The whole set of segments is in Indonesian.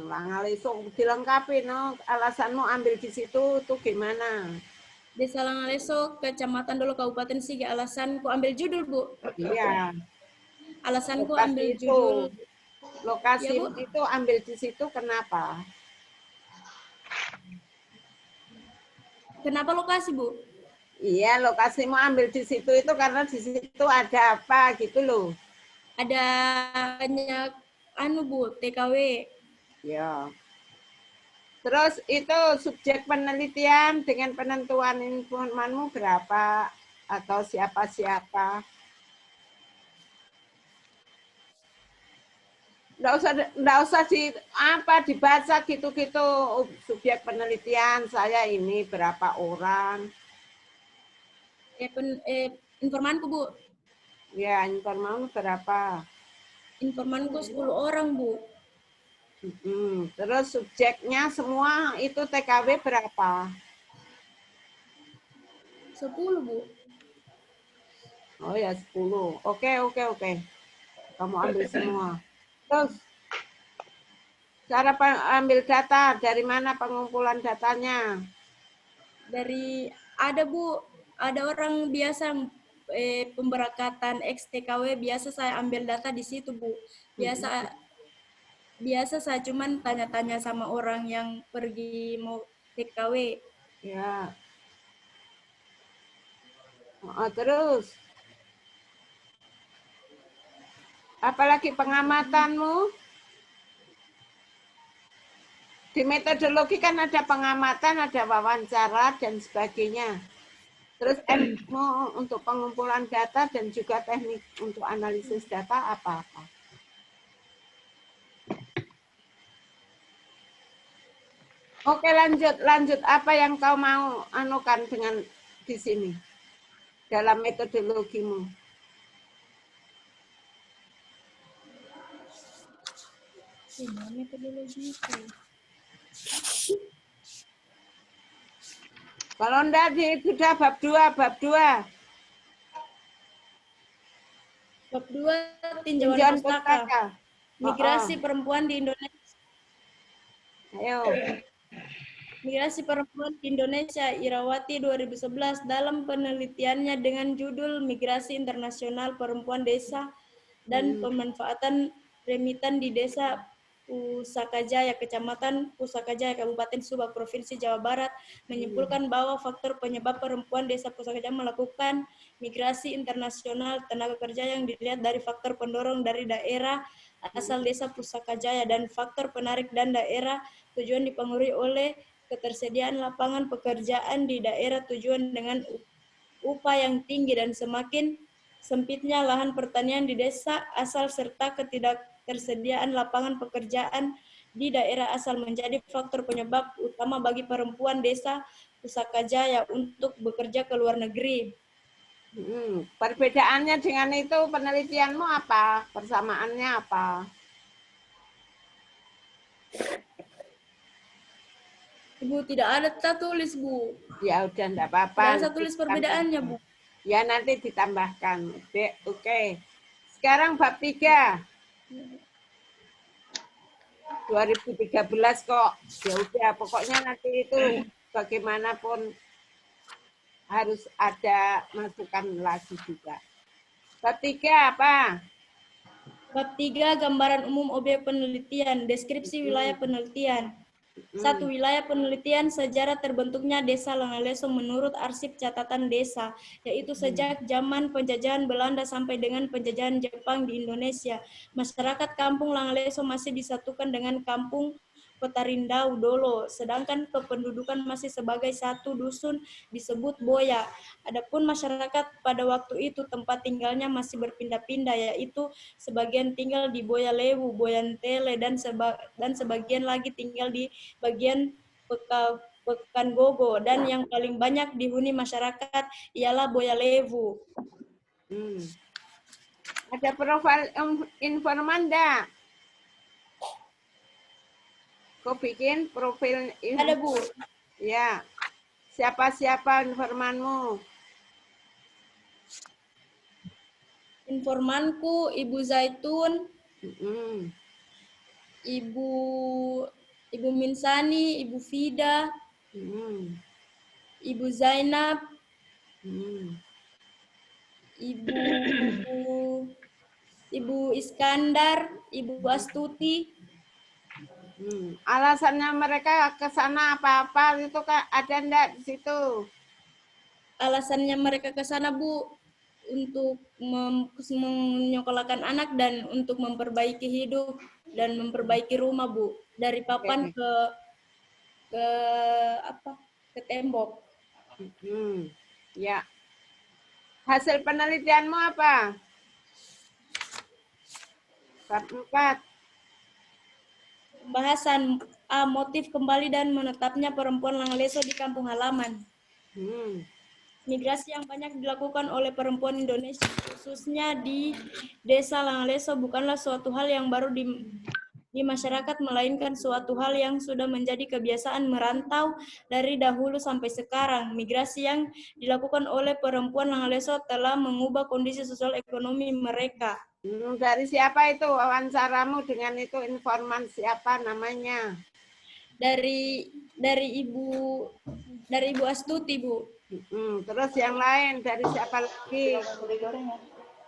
Langaleso dilengkapi, no. Alasanmu ambil di situ tuh gimana? Desa Langaleso, Kecamatan Dolo, Kabupaten Sigi. Alasanku ambil judul, Bu. Iya, Alasanku lokasi ambil itu. judul, ya Lokasi Bu. itu ambil di situ kenapa? Kenapa lokasi, Bu? Iya, lokasimu ambil di situ itu karena di situ ada apa gitu loh. Ada banyak Bu, TKW. Ya. Terus itu subjek penelitian dengan penentuan informanmu berapa atau siapa-siapa? Nggak usah dibaca gitu-gitu. Subjek penelitian saya ini berapa orang. Informanku, Bu. Ya, informanmu berapa. Informanku 10 orang, Bu. Terus subjeknya semua itu TKW berapa? 10, Bu. Oh ya 10. Oke. Kamu ambil semua. Terus cara ambil data, dari mana pengumpulan datanya? Ada Bu, ada orang biasa pemberangkatan XTKW, biasa saya ambil data di situ, Bu. Biasa biasa saya cuman tanya-tanya sama orang yang pergi mau TKW. Ya. Terus apalagi pengamatanmu? Di metodologi kan ada pengamatan, ada wawancara dan sebagainya. Terus untuk pengumpulan data dan juga teknik untuk analisis data apa-apa. Oke, lanjut. Apa yang kau mau anukan dengan di sini dalam metodologimu? Metodologi itu. Kalau enggak sudah bab 2. Bab 2, tinjauan Tinjauan pustaka. pustaka. Migrasi perempuan di Indonesia. Ayo. Migrasi perempuan di Indonesia, Irawati 2011, dalam penelitiannya dengan judul Migrasi Internasional Perempuan Desa dan Pemanfaatan Remitan di Desa Pusakajaya, Kecamatan Pusakajaya, Kabupaten Subang, Provinsi Jawa Barat, menyimpulkan bahwa faktor penyebab perempuan Desa Pusakajaya melakukan migrasi internasional tenaga kerja yang dilihat dari faktor pendorong dari daerah asal Desa Pusakajaya dan faktor penarik dan daerah tujuan dipengaruhi oleh ketersediaan lapangan pekerjaan di daerah tujuan dengan upah yang tinggi dan semakin sempitnya lahan pertanian di desa asal serta ketidaktersediaan lapangan pekerjaan di daerah asal menjadi faktor penyebab utama bagi perempuan desa Pusakajaya untuk bekerja ke luar negeri. Perbedaannya dengan itu penelitianmu apa? Persamaannya apa? Ibu tidak ada tulis, Bu. Ya udah enggak apa-apa. Tidak ada tulis perbedaannya, Bu. Ya nanti ditambahkan. Oke. Sekarang bab 3. 2013 kok. Ya udah pokoknya nanti itu bagaimanapun harus ada masukan lagi juga. Bab 3 apa? Bab 3, gambaran umum objek penelitian, deskripsi wilayah penelitian. 1. Wilayah penelitian sejarah terbentuknya Desa Langaleso menurut arsip catatan desa, yaitu sejak zaman penjajahan Belanda sampai dengan penjajahan Jepang di Indonesia. Masyarakat kampung Langaleso masih disatukan dengan kampung Petarindau Dolo, sedangkan kependudukan masih sebagai satu dusun disebut Boya. Adapun masyarakat pada waktu itu tempat tinggalnya masih berpindah-pindah, yaitu sebagian tinggal di Boya Lewu, Boyantele, dan sebagian lagi tinggal di bagian Pekangogo, dan yang paling banyak dihuni masyarakat ialah Boya Lewu. Ada profil informan enggak? Kau bikin profil Ada, Bu. Ya. Siapa-siapa informanmu? Informanku Ibu Zaitun. Ibu Minsani, Ibu Fida, Ibu Zainab, Ibu Iskandar, Ibu Astuti. Alasannya mereka ke sana apa-apa itu Kak, ada enggak di situ? Alasannya mereka ke sana, Bu, untuk menyekolahkan anak dan untuk memperbaiki hidup dan memperbaiki rumah, Bu, dari papan ke tembok. Ya. Hasil penelitianmu apa? Bab 4. Pembahasan motif kembali dan menetapnya perempuan Langleso di kampung halaman. Migrasi yang banyak dilakukan oleh perempuan Indonesia, khususnya di desa Langleso, bukanlah suatu hal yang baru di masyarakat, melainkan suatu hal yang sudah menjadi kebiasaan merantau dari dahulu sampai sekarang. Migrasi yang dilakukan oleh perempuan Langleso telah mengubah kondisi sosial ekonomi mereka. Dari siapa itu wawancaramu dengan itu, informan siapa namanya? Dari Ibu Astuti, Bu. Terus yang lain dari siapa lagi?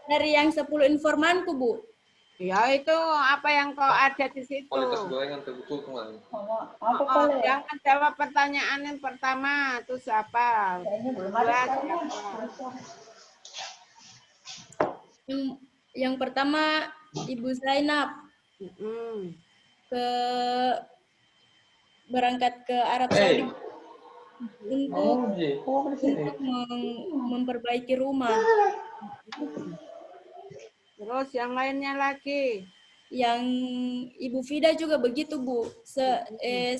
Dari yang 10 informanku, Bu. Ya itu apa yang kau ada di situ. Kualitas gorengan terbutuh kemarin. Jangan jawab pertanyaan yang pertama itu siapa? Yang pertama Ibu Zainab berangkat ke Arab Saudi untuk memperbaiki rumah. Terus yang lainnya lagi? Yang Ibu Fida juga begitu, Bu.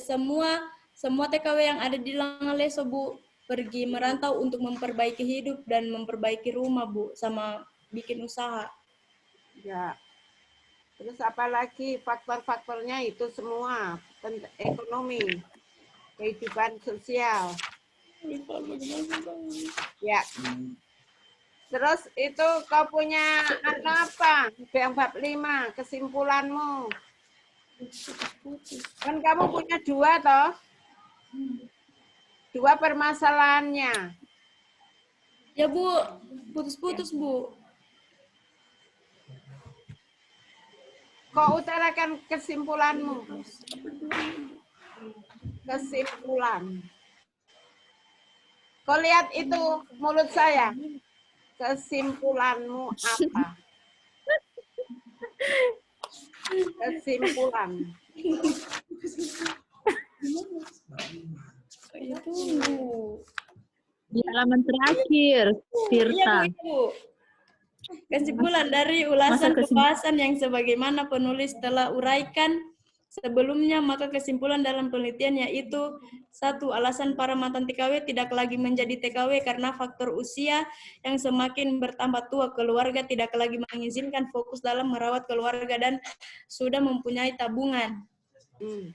Semua TKW yang ada di Langleso, Bu, pergi merantau untuk memperbaiki hidup dan memperbaiki rumah, Bu, sama bikin usaha. Ya. Terus apa lagi faktor-faktornya itu semua, ekonomi, kehidupan sosial. Ya. Terus itu kau punya apa? Yang bab 5, kesimpulanmu. Kan kamu punya 2 toh? 2 permasalahannya. Ya, Bu, putus-putus, Bu. Kau utarakan kesimpulanmu. Kesimpulan. Kau lihat itu mulut saya. Kesimpulanmu apa? Kesimpulan. Itu di halaman terakhir, Tirta. Iya, Bu. Kesimpulan dari ulasan pembahasan yang sebagaimana penulis telah uraikan sebelumnya, maka kesimpulan dalam penelitian yaitu 1. Alasan para mantan TKW tidak lagi menjadi TKW karena faktor usia yang semakin bertambah tua, keluarga tidak lagi mengizinkan fokus dalam merawat keluarga dan sudah mempunyai tabungan. 2.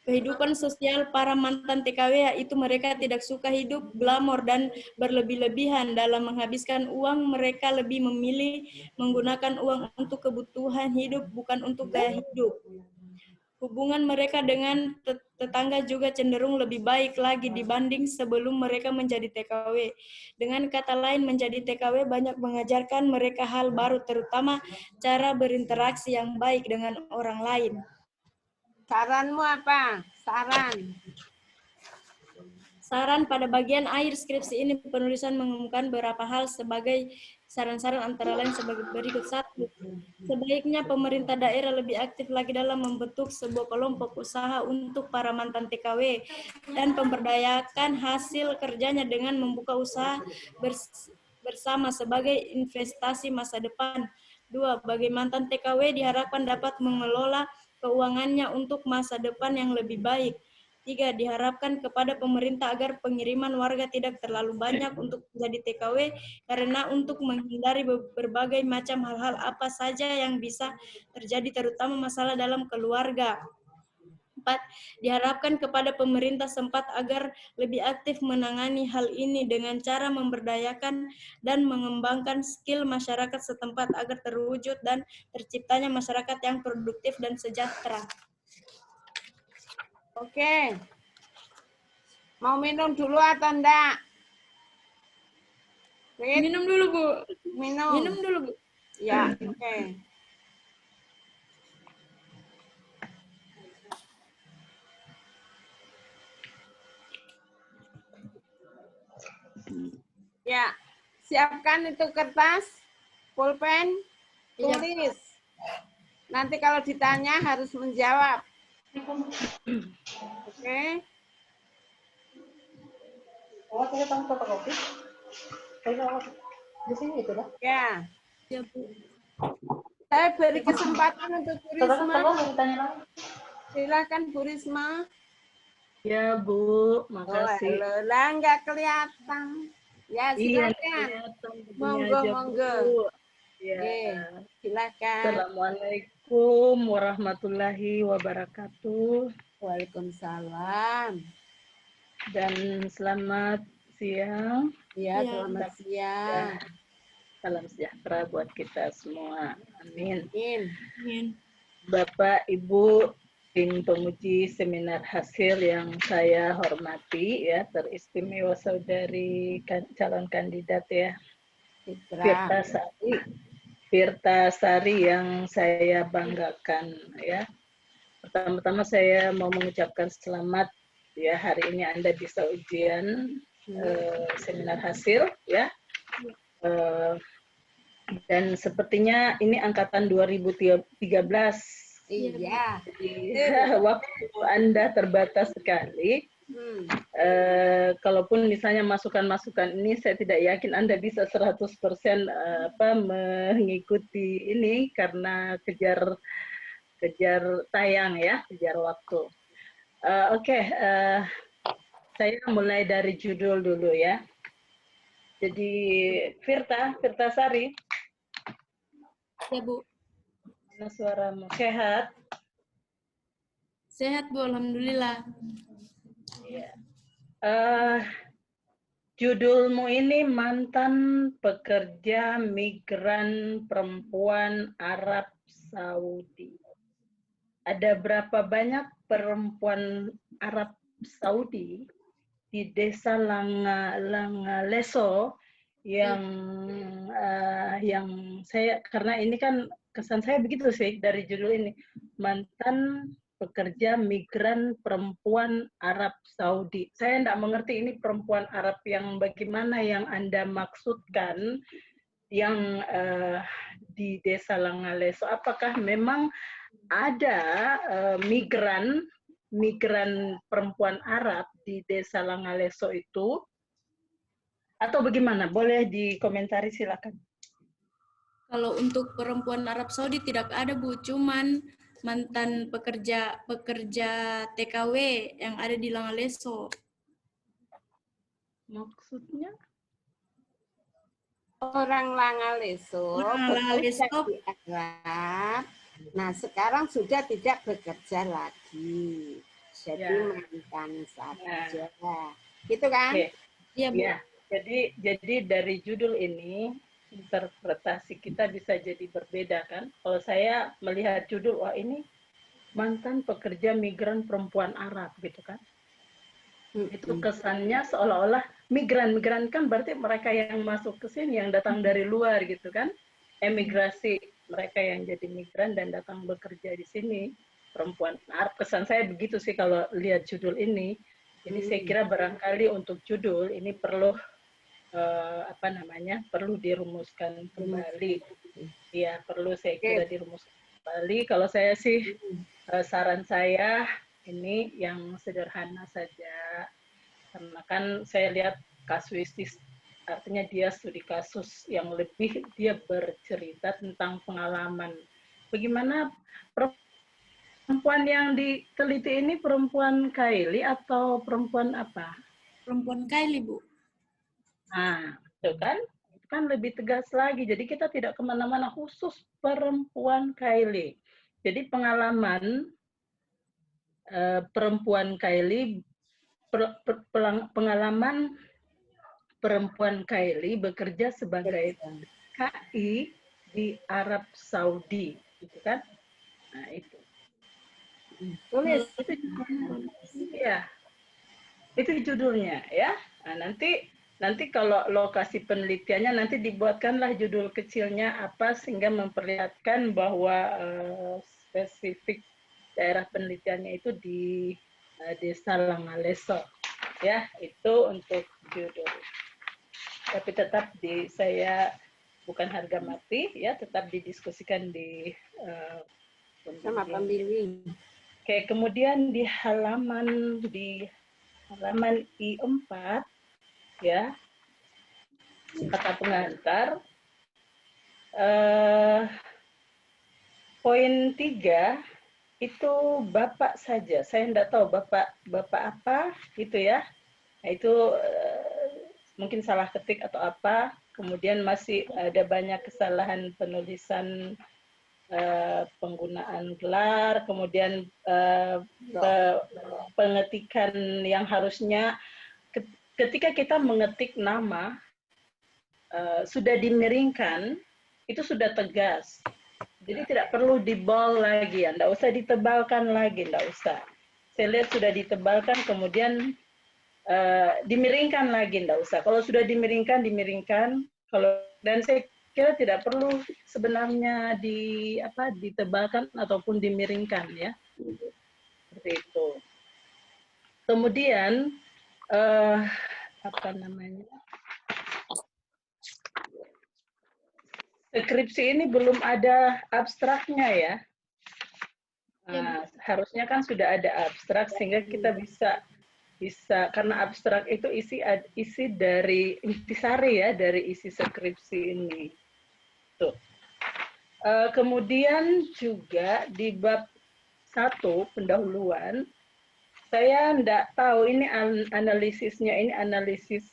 Kehidupan sosial para mantan TKW yaitu mereka tidak suka hidup glamor dan berlebih-lebihan dalam menghabiskan uang, mereka lebih memilih menggunakan uang untuk kebutuhan hidup bukan untuk gaya hidup. Hubungan mereka dengan tetangga juga cenderung lebih baik lagi dibanding sebelum mereka menjadi TKW. Dengan kata lain, menjadi TKW banyak mengajarkan mereka hal baru, terutama cara berinteraksi yang baik dengan orang lain. Saranmu apa? Saran pada bagian akhir skripsi ini, penulisan mengumumkan beberapa hal sebagai saran-saran antara lain sebagai berikut. 1. Sebaiknya pemerintah daerah lebih aktif lagi dalam membentuk sebuah kelompok usaha untuk para mantan TKW dan pemberdayakan hasil kerjanya dengan membuka usaha bersama sebagai investasi masa depan. 2. Bagi mantan TKW diharapkan dapat mengelola keuangannya untuk masa depan yang lebih baik. 3. Diharapkan kepada pemerintah agar pengiriman warga tidak terlalu banyak untuk menjadi TKW karena untuk menghindari berbagai macam hal-hal apa saja yang bisa terjadi, terutama masalah dalam keluarga. setempat. Diharapkan kepada pemerintah setempat agar lebih aktif menangani hal ini dengan cara memberdayakan dan mengembangkan skill masyarakat setempat agar terwujud dan terciptanya masyarakat yang produktif dan sejahtera. Oke. Mau minum dulu atau enggak? Rit, Minum dulu, Bu. minum. Minum dulu, Bu. Ya, oke. Ya, siapkan itu kertas, pulpen, Iya. tulis. Nanti kalau ditanya harus menjawab. Oke. Ya, Ya, Bu. saya beri kesempatan untuk Bu Risma. Silakan Bu Risma. Ya, Bu. Oh, Makasih. halo. Lah, nggak kelihatan. Ya, Iya, silakan. kelihatan begini Monggo, aja, monggo. Bu. Ya. Oke, silakan. Assalamualaikum warahmatullahi wabarakatuh. Waalaikumsalam. Dan selamat siang. Ya, Ya. selamat siang. Salam sejahtera buat kita semua. Amin. Amin. Bapak, Ibu, tim pemuji seminar hasil yang saya hormati, ya, teristimewa saudari calon kandidat ya, Fitra. Firta Sari yang saya banggakan ya. Pertama-tama saya mau mengucapkan selamat ya, hari ini Anda bisa ujian seminar hasil ya. Dan sepertinya ini angkatan 2013. Iya. Jadi waktu Anda terbatas sekali. Kalaupun misalnya masukan-masukan ini saya tidak yakin Anda bisa 100% mengikuti ini karena kejar tayang ya, kejar waktu. Oke, saya mulai dari judul dulu ya. Jadi Firta Sari. Ya, Bu. Mana suaramu? Sehat? Sehat, Bu. Alhamdulillah. Ya. Judulmu ini mantan pekerja migran perempuan Arab Saudi. Ada berapa banyak perempuan Arab Saudi di desa Langaleso yang saya, karena ini kan kesan saya begitu sih dari judul ini, mantan pekerja migran perempuan Arab Saudi. Saya tidak mengerti ini perempuan Arab yang bagaimana yang Anda maksudkan yang di desa Langaleso. Apakah memang ada migran perempuan Arab di desa Langaleso itu? Atau bagaimana? Boleh dikomentari, silakan. Kalau untuk perempuan Arab Saudi tidak ada, Bu, cuman mantan pekerja TKW yang ada di Langaleso. Maksudnya? Orang Langaleso bekerja di Arab. Nah, sekarang sudah tidak bekerja lagi. Jadi mantan saja. Gitu kan? Iya, Bu. Ya. Jadi dari judul ini interpretasi kita bisa jadi berbeda kan? Kalau saya melihat judul, wah ini mantan pekerja migran perempuan Arab gitu kan? Itu kesannya seolah-olah migran kan berarti mereka yang masuk ke sini, yang datang dari luar gitu kan? Emigrasi, mereka yang jadi migran dan datang bekerja di sini, perempuan Arab. Kesan saya begitu sih kalau lihat judul ini. Jadi saya kira barangkali untuk judul ini perlu perlu dirumuskan kembali. Ya, perlu saya kira dirumuskan kembali. Kalau saya sih saran saya ini yang sederhana saja. Karena kan saya lihat kasuistis, artinya dia studi kasus yang lebih, dia bercerita tentang pengalaman. Bagaimana perempuan yang diteliti ini, perempuan Kaili atau perempuan apa? Perempuan Kaili, Bu. Nah, itu kan lebih tegas lagi. Jadi kita tidak kemana-mana, khusus perempuan Kaili. Jadi pengalaman perempuan Kaili, pengalaman perempuan Kaili bekerja sebagai KI di Arab Saudi, gitu kan? Nah itu. Tulis itu ya, itu judulnya ya. Nah, nanti kalau lokasi penelitiannya nanti dibuatkanlah judul kecilnya apa sehingga memperlihatkan bahwa spesifik daerah penelitiannya itu di Desa Langaleso ya, itu untuk judul. Tapi tetap saya bukan harga mati ya, tetap didiskusikan di sama pembimbing. Oke, kemudian di halaman I4 ya, kata pengantar, poin 3 itu Bapak saja. Saya tidak tahu Bapak apa gitu ya. Nah, itu mungkin salah ketik atau apa. Kemudian masih ada banyak kesalahan penulisan, penggunaan gelar, kemudian pengetikan yang harusnya ketika kita mengetik nama sudah dimiringkan, itu sudah tegas. Jadi tidak perlu dibol lagi, tidak usah ditebalkan lagi, tidak usah. Saya lihat sudah ditebalkan, kemudian dimiringkan lagi, tidak usah. Kalau sudah dimiringkan. Dan saya kira tidak perlu sebenarnya ditebalkan ataupun dimiringkan ya, seperti itu. Kemudian skripsi ini belum ada abstraknya ya. Harusnya kan sudah ada abstrak sehingga kita bisa karena abstrak itu isi dari intisari ya, dari isi skripsi ini. Tuh. Kemudian juga di bab 1 pendahuluan, saya tidak tahu ini analisisnya, ini analisis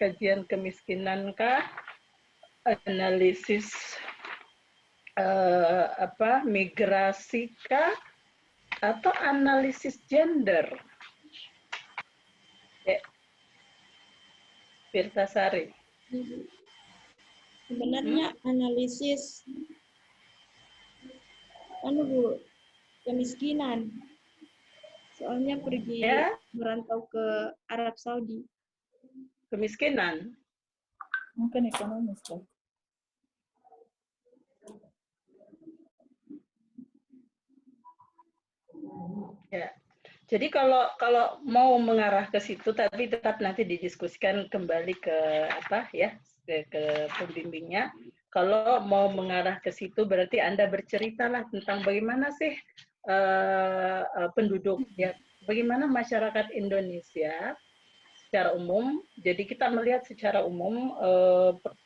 kajian kemiskinan kah, analisis migrasi kah, atau analisis gender. Pirtasari. Sebenarnya analisis Bu, kemiskinan. Soalnya pergi merantau ke Arab Saudi. Kemiskinan. Mungkin ekonomis kan. Ya. Jadi kalau mau mengarah ke situ, tapi tetap nanti didiskusikan kembali ke ke pembimbingnya. Kalau mau mengarah ke situ, berarti Anda berceritalah tentang bagaimana sih penduduk ya, bagaimana masyarakat Indonesia secara umum. Jadi kita melihat secara umum,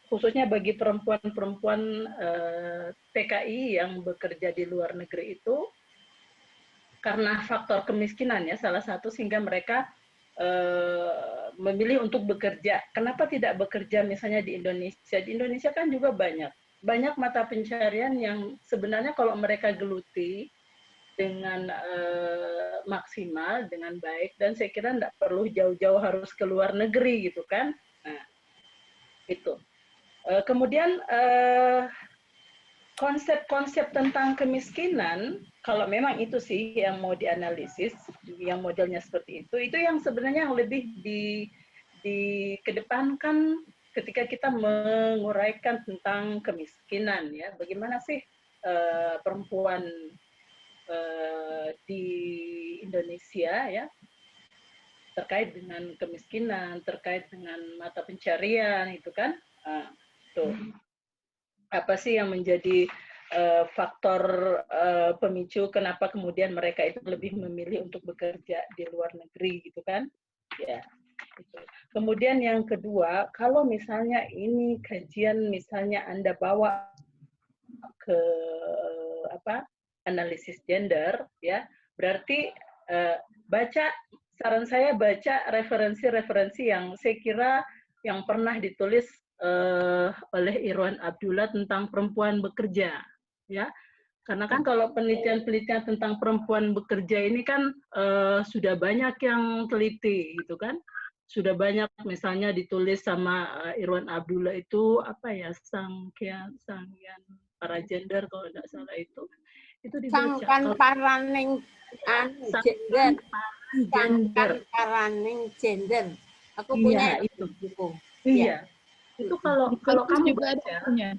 khususnya bagi perempuan-perempuan TKI yang bekerja di luar negeri itu, karena faktor kemiskinan ya salah satu sehingga mereka memilih untuk bekerja. Kenapa tidak bekerja misalnya di Indonesia? Di Indonesia kan juga banyak mata pencarian yang sebenarnya kalau mereka geluti dengan maksimal, dengan baik, dan saya kira tidak perlu jauh-jauh harus ke luar negeri gitu kan. Nah, itu. Kemudian konsep-konsep tentang kemiskinan, kalau memang itu sih yang mau dianalisis, yang modelnya seperti itu yang sebenarnya yang lebih dikedepankan ketika kita menguraikan tentang kemiskinan ya. Bagaimana sih perempuan di Indonesia ya terkait dengan kemiskinan, terkait dengan mata pencarian itu kan. Tuh. Apa sih yang menjadi faktor pemicu kenapa kemudian mereka itu lebih memilih untuk bekerja di luar negeri gitu kan ya itu. Kemudian yang kedua, kalau misalnya ini kajian misalnya Anda bawa ke analisis gender ya, berarti saran saya baca referensi-referensi yang saya kira yang pernah ditulis oleh Irwan Abdullah tentang perempuan bekerja, ya. Karena kan kalau penelitian-penelitian tentang perempuan bekerja ini kan sudah banyak yang teliti gitu kan. Sudah banyak misalnya ditulis sama Irwan Abdullah itu apa ya, Sangkian para gender kalau tidak salah itu dibaca. Sangkan paraning gender. Sangkan paraning gender. Aku punya itu buku. Iya. Itu kalau kamu juga baca, punya.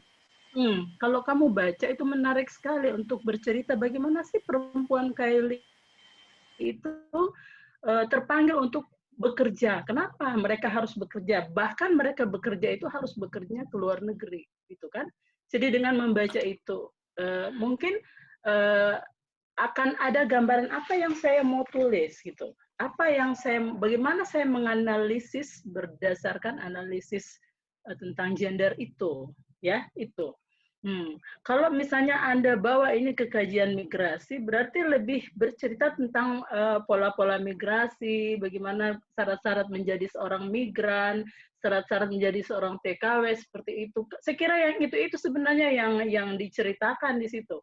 kalau kamu baca itu menarik sekali untuk bercerita bagaimana sih perempuan Kylie itu terpanggil untuk bekerja. Kenapa mereka harus bekerja? Bahkan mereka bekerja itu harus bekerja ke luar negeri, gitu kan? Jadi dengan membaca itu mungkin akan ada gambaran apa yang saya mau tulis, gitu. Bagaimana saya menganalisis berdasarkan analisis tentang gender itu, ya itu. Kalau misalnya Anda bawa ini ke kajian migrasi, berarti lebih bercerita tentang pola-pola migrasi, bagaimana syarat-syarat menjadi seorang migran, syarat-syarat menjadi seorang TKW seperti itu. Saya kira yang itu sebenarnya yang diceritakan di situ.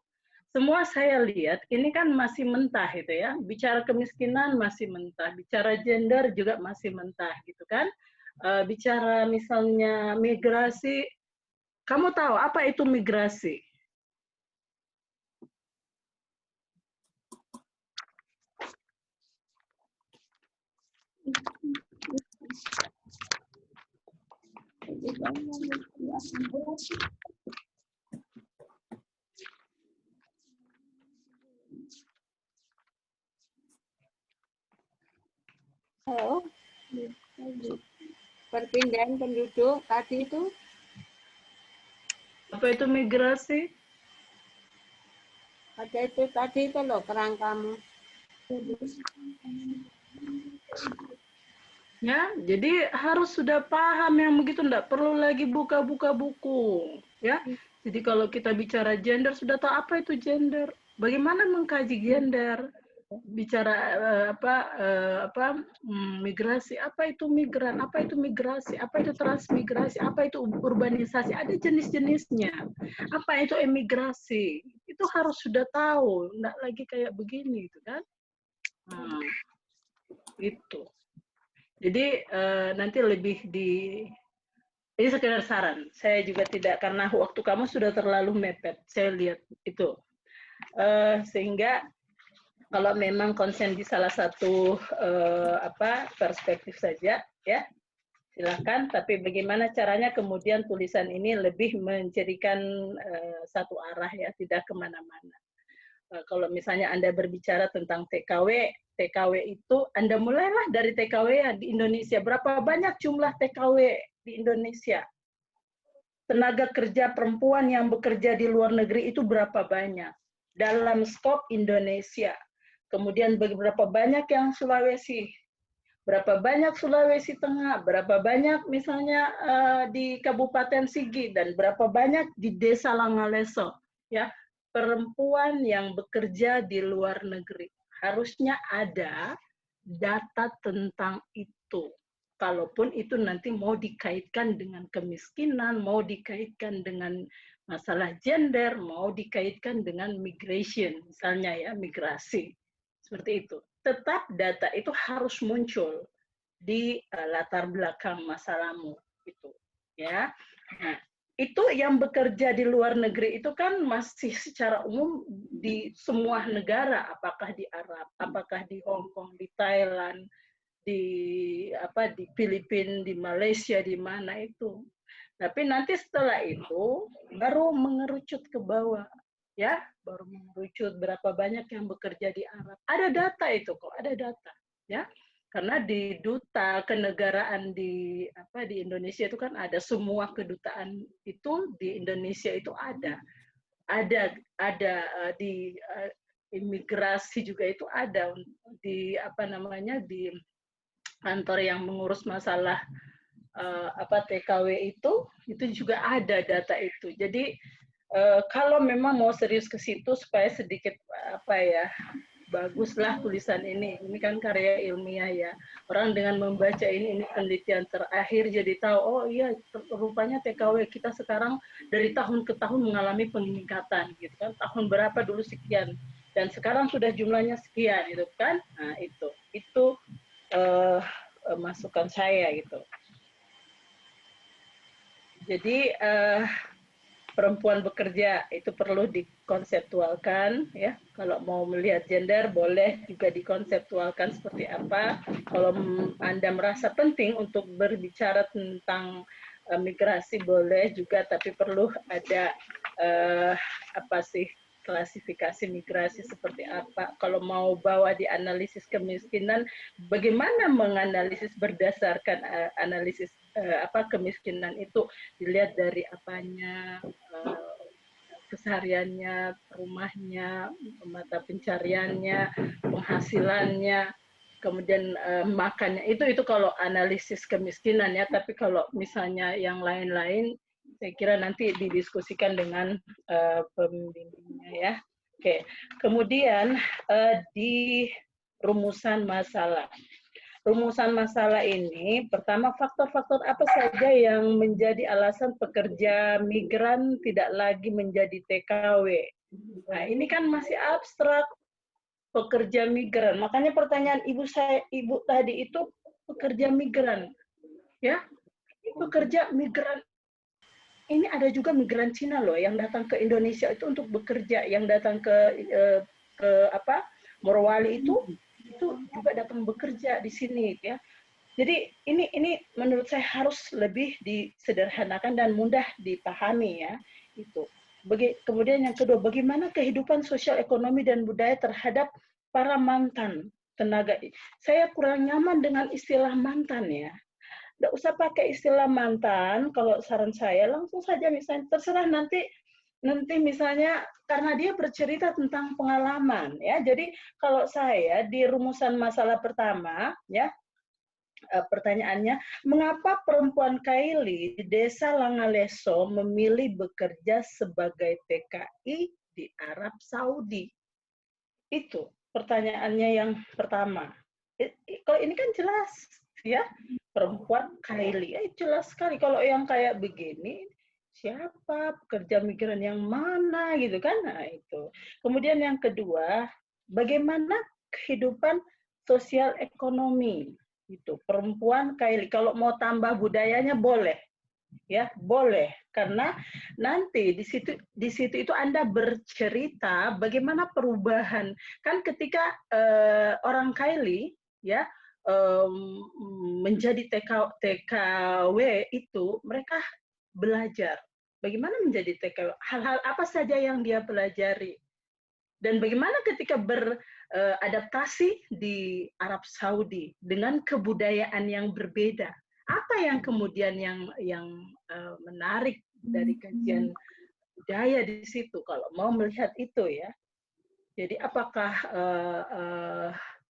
Semua saya lihat ini kan masih mentah itu ya. Bicara kemiskinan masih mentah, bicara gender juga masih mentah gitu kan. Bicara misalnya migrasi. Kamu tahu apa itu migrasi? Halo. Perpindahan penduduk tadi itu. Apa itu migrasi? Ada itu tadi itu loh kerangkamu. Ya, jadi harus sudah paham yang begitu, enggak perlu lagi buka-buka buku, ya. Jadi kalau kita bicara gender sudah tahu apa itu gender, bagaimana mengkaji gender, bicara migrasi, apa itu migran, apa itu migrasi, apa itu transmigrasi, apa itu urbanisasi, ada jenis-jenisnya. Apa itu emigrasi, itu harus sudah tahu, enggak lagi kayak begini, gitu kan? Itu. Jadi nanti lebih ini sekedar saran. Saya juga tidak, karena waktu kamu sudah terlalu mepet. Saya lihat itu. Sehingga kalau memang konsen di salah satu perspektif saja, ya silakan. Tapi bagaimana caranya kemudian tulisan ini lebih menjadikan satu arah ya, tidak kemana-mana. Kalau misalnya Anda berbicara tentang TKW itu Anda mulailah dari TKW ya di Indonesia. Berapa banyak jumlah TKW di Indonesia? Tenaga kerja perempuan yang bekerja di luar negeri itu berapa banyak? Dalam skop Indonesia. Kemudian berapa banyak yang Sulawesi? Berapa banyak Sulawesi Tengah? Berapa banyak misalnya di Kabupaten Sigi? Dan berapa banyak di Desa Langaleso? Ya, perempuan yang bekerja di luar negeri. Harusnya ada data tentang itu. Kalaupun itu nanti mau dikaitkan dengan kemiskinan, mau dikaitkan dengan masalah gender, mau dikaitkan dengan migration, misalnya ya, migrasi. Seperti itu. Tetap data itu harus muncul di latar belakang masalahmu. Gitu. Ya. Nah, itu yang bekerja di luar negeri itu kan masih secara umum di semua negara, apakah di Arab, apakah di Hong Kong, di Thailand, di Filipina, di Malaysia, di mana itu. Tapi nanti setelah itu baru mengerucut ke bawah, ya, baru mengerucut berapa banyak yang bekerja di Arab. Ada data itu kok, ada data, ya. Karena di duta kenegaraan di Indonesia itu kan ada, semua kedutaan itu di Indonesia itu ada di imigrasi juga itu ada, di di kantor yang mengurus masalah TKW itu juga ada data itu. Jadi kalau memang mau serius ke situ supaya sedikit baguslah tulisan ini kan karya ilmiah ya. Orang dengan membaca ini penelitian terakhir jadi tahu, oh iya rupanya TKW kita sekarang dari tahun ke tahun mengalami peningkatan gitu kan. Tahun berapa dulu sekian dan sekarang sudah jumlahnya sekian gitu kan. Nah, itu masukan saya gitu. Jadi perempuan bekerja itu perlu dikonseptualkan ya. Kalau mau melihat gender boleh juga dikonseptualkan seperti apa. Kalau Anda merasa penting untuk berbicara tentang migrasi boleh juga, tapi perlu ada apa sih klasifikasi migrasi seperti apa. Kalau mau bawa di analisis kemiskinan, bagaimana menganalisis berdasarkan analisis apa kemiskinan itu dilihat dari apanya, kesehariannya, rumahnya, mata pencariannya, penghasilannya, kemudian makannya. Itu kalau analisis kemiskinan ya. Tapi kalau misalnya yang lain-lain, saya kira nanti didiskusikan dengan pembimbingnya ya. Oke, kemudian di rumusan masalah. Rumusan masalah ini, pertama faktor-faktor apa saja yang menjadi alasan pekerja migran tidak lagi menjadi TKW. Nah, ini kan masih abstrak, pekerja migran. Makanya pertanyaan ibu tadi itu pekerja migran, ya, pekerja migran. Ini ada juga migran Cina loh yang datang ke Indonesia itu untuk bekerja, yang datang ke Morowali itu juga datang bekerja di sini ya. Jadi ini menurut saya harus lebih disederhanakan dan mudah dipahami ya. Itu. Kemudian yang kedua, bagaimana kehidupan sosial ekonomi dan budaya terhadap para mantan tenaga. Saya kurang nyaman dengan istilah mantan ya. Nggak usah pakai istilah mantan, kalau saran saya langsung saja misalnya terserah nanti misalnya karena dia bercerita tentang pengalaman ya. Jadi kalau saya di rumusan masalah pertama ya, pertanyaannya, mengapa perempuan Kaili di desa Langaleso memilih bekerja sebagai TKI di Arab Saudi? Itu pertanyaannya yang pertama. Kalau ini kan jelas ya, perempuan Kaili, jelas sekali. Kalau yang kayak begini, siapa pekerja migran yang mana gitu kan? Nah itu. Kemudian yang kedua, bagaimana kehidupan sosial ekonomi itu perempuan Kaili. Kalau mau tambah budayanya boleh, ya boleh, karena nanti di situ itu Anda bercerita bagaimana perubahan kan ketika orang Kaili ya menjadi TKW itu mereka belajar bagaimana menjadi TKW, hal-hal apa saja yang dia pelajari, dan bagaimana ketika beradaptasi di Arab Saudi dengan kebudayaan yang berbeda. Apa yang kemudian yang menarik dari kajian budaya di situ kalau mau melihat itu ya. Jadi apakah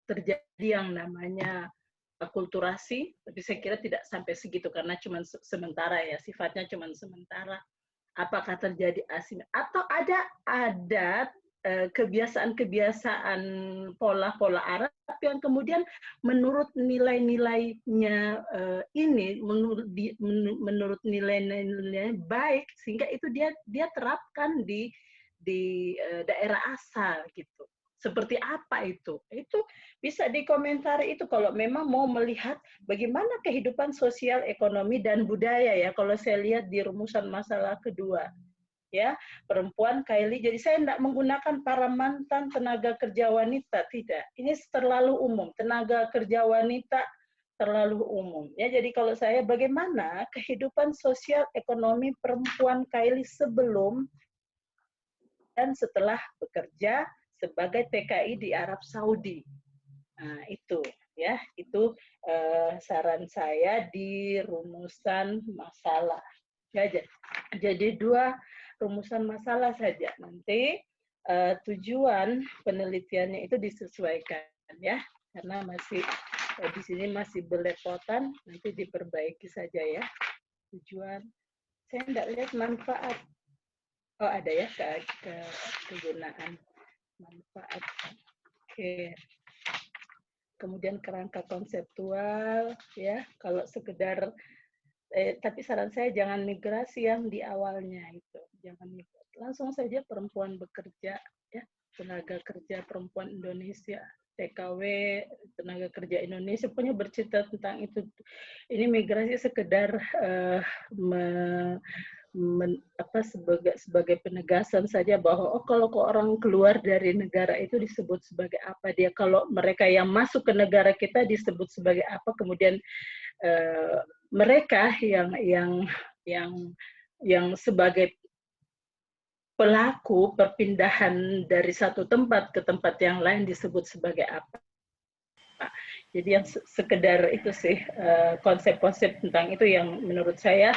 terjadi yang namanya akulturasi, tapi saya kira tidak sampai segitu karena cuma sementara ya, sifatnya cuma sementara. Apakah terjadi asing atau ada kebiasaan-kebiasaan pola-pola Arab yang kemudian menurut nilai-nilainya ini menurut nilai-nilainya baik sehingga itu dia terapkan di daerah asal gitu. Seperti apa itu? Itu bisa dikomentari itu kalau memang mau melihat bagaimana kehidupan sosial, ekonomi, dan budaya ya. Kalau saya lihat di rumusan masalah kedua. Ya, perempuan Kaili. Jadi saya tidak menggunakan para mantan tenaga kerja wanita, tidak. Ini terlalu umum. Tenaga kerja wanita terlalu umum. Ya, jadi kalau saya bagaimana kehidupan sosial, ekonomi perempuan Kaili sebelum dan setelah bekerja sebagai TKI di Arab Saudi. Nah, itu ya, itu saran saya di rumusan masalah. Ya, jadi 2 rumusan masalah saja. Nanti tujuan penelitiannya itu disesuaikan ya, karena masih di sini masih belepotan, nanti diperbaiki saja ya. Tujuan, saya tidak lihat manfaat. Oh ada ya kegunaan manfaat. Oke. Kemudian kerangka konseptual, ya. Kalau sekedar, tapi saran saya jangan migrasi yang di awalnya itu, jangan migrasi. Langsung saja perempuan bekerja, ya, tenaga kerja perempuan Indonesia, TKW, tenaga kerja Indonesia, pokoknya bercerita tentang itu. Ini migrasi sekedar sebagai penegasan saja bahwa kalau orang keluar dari negara itu disebut sebagai apa dia, kalau mereka yang masuk ke negara kita disebut sebagai apa, kemudian mereka yang sebagai pelaku perpindahan dari satu tempat ke tempat yang lain disebut sebagai apa. Jadi yang sekedar itu sih konsep-konsep tentang itu yang menurut saya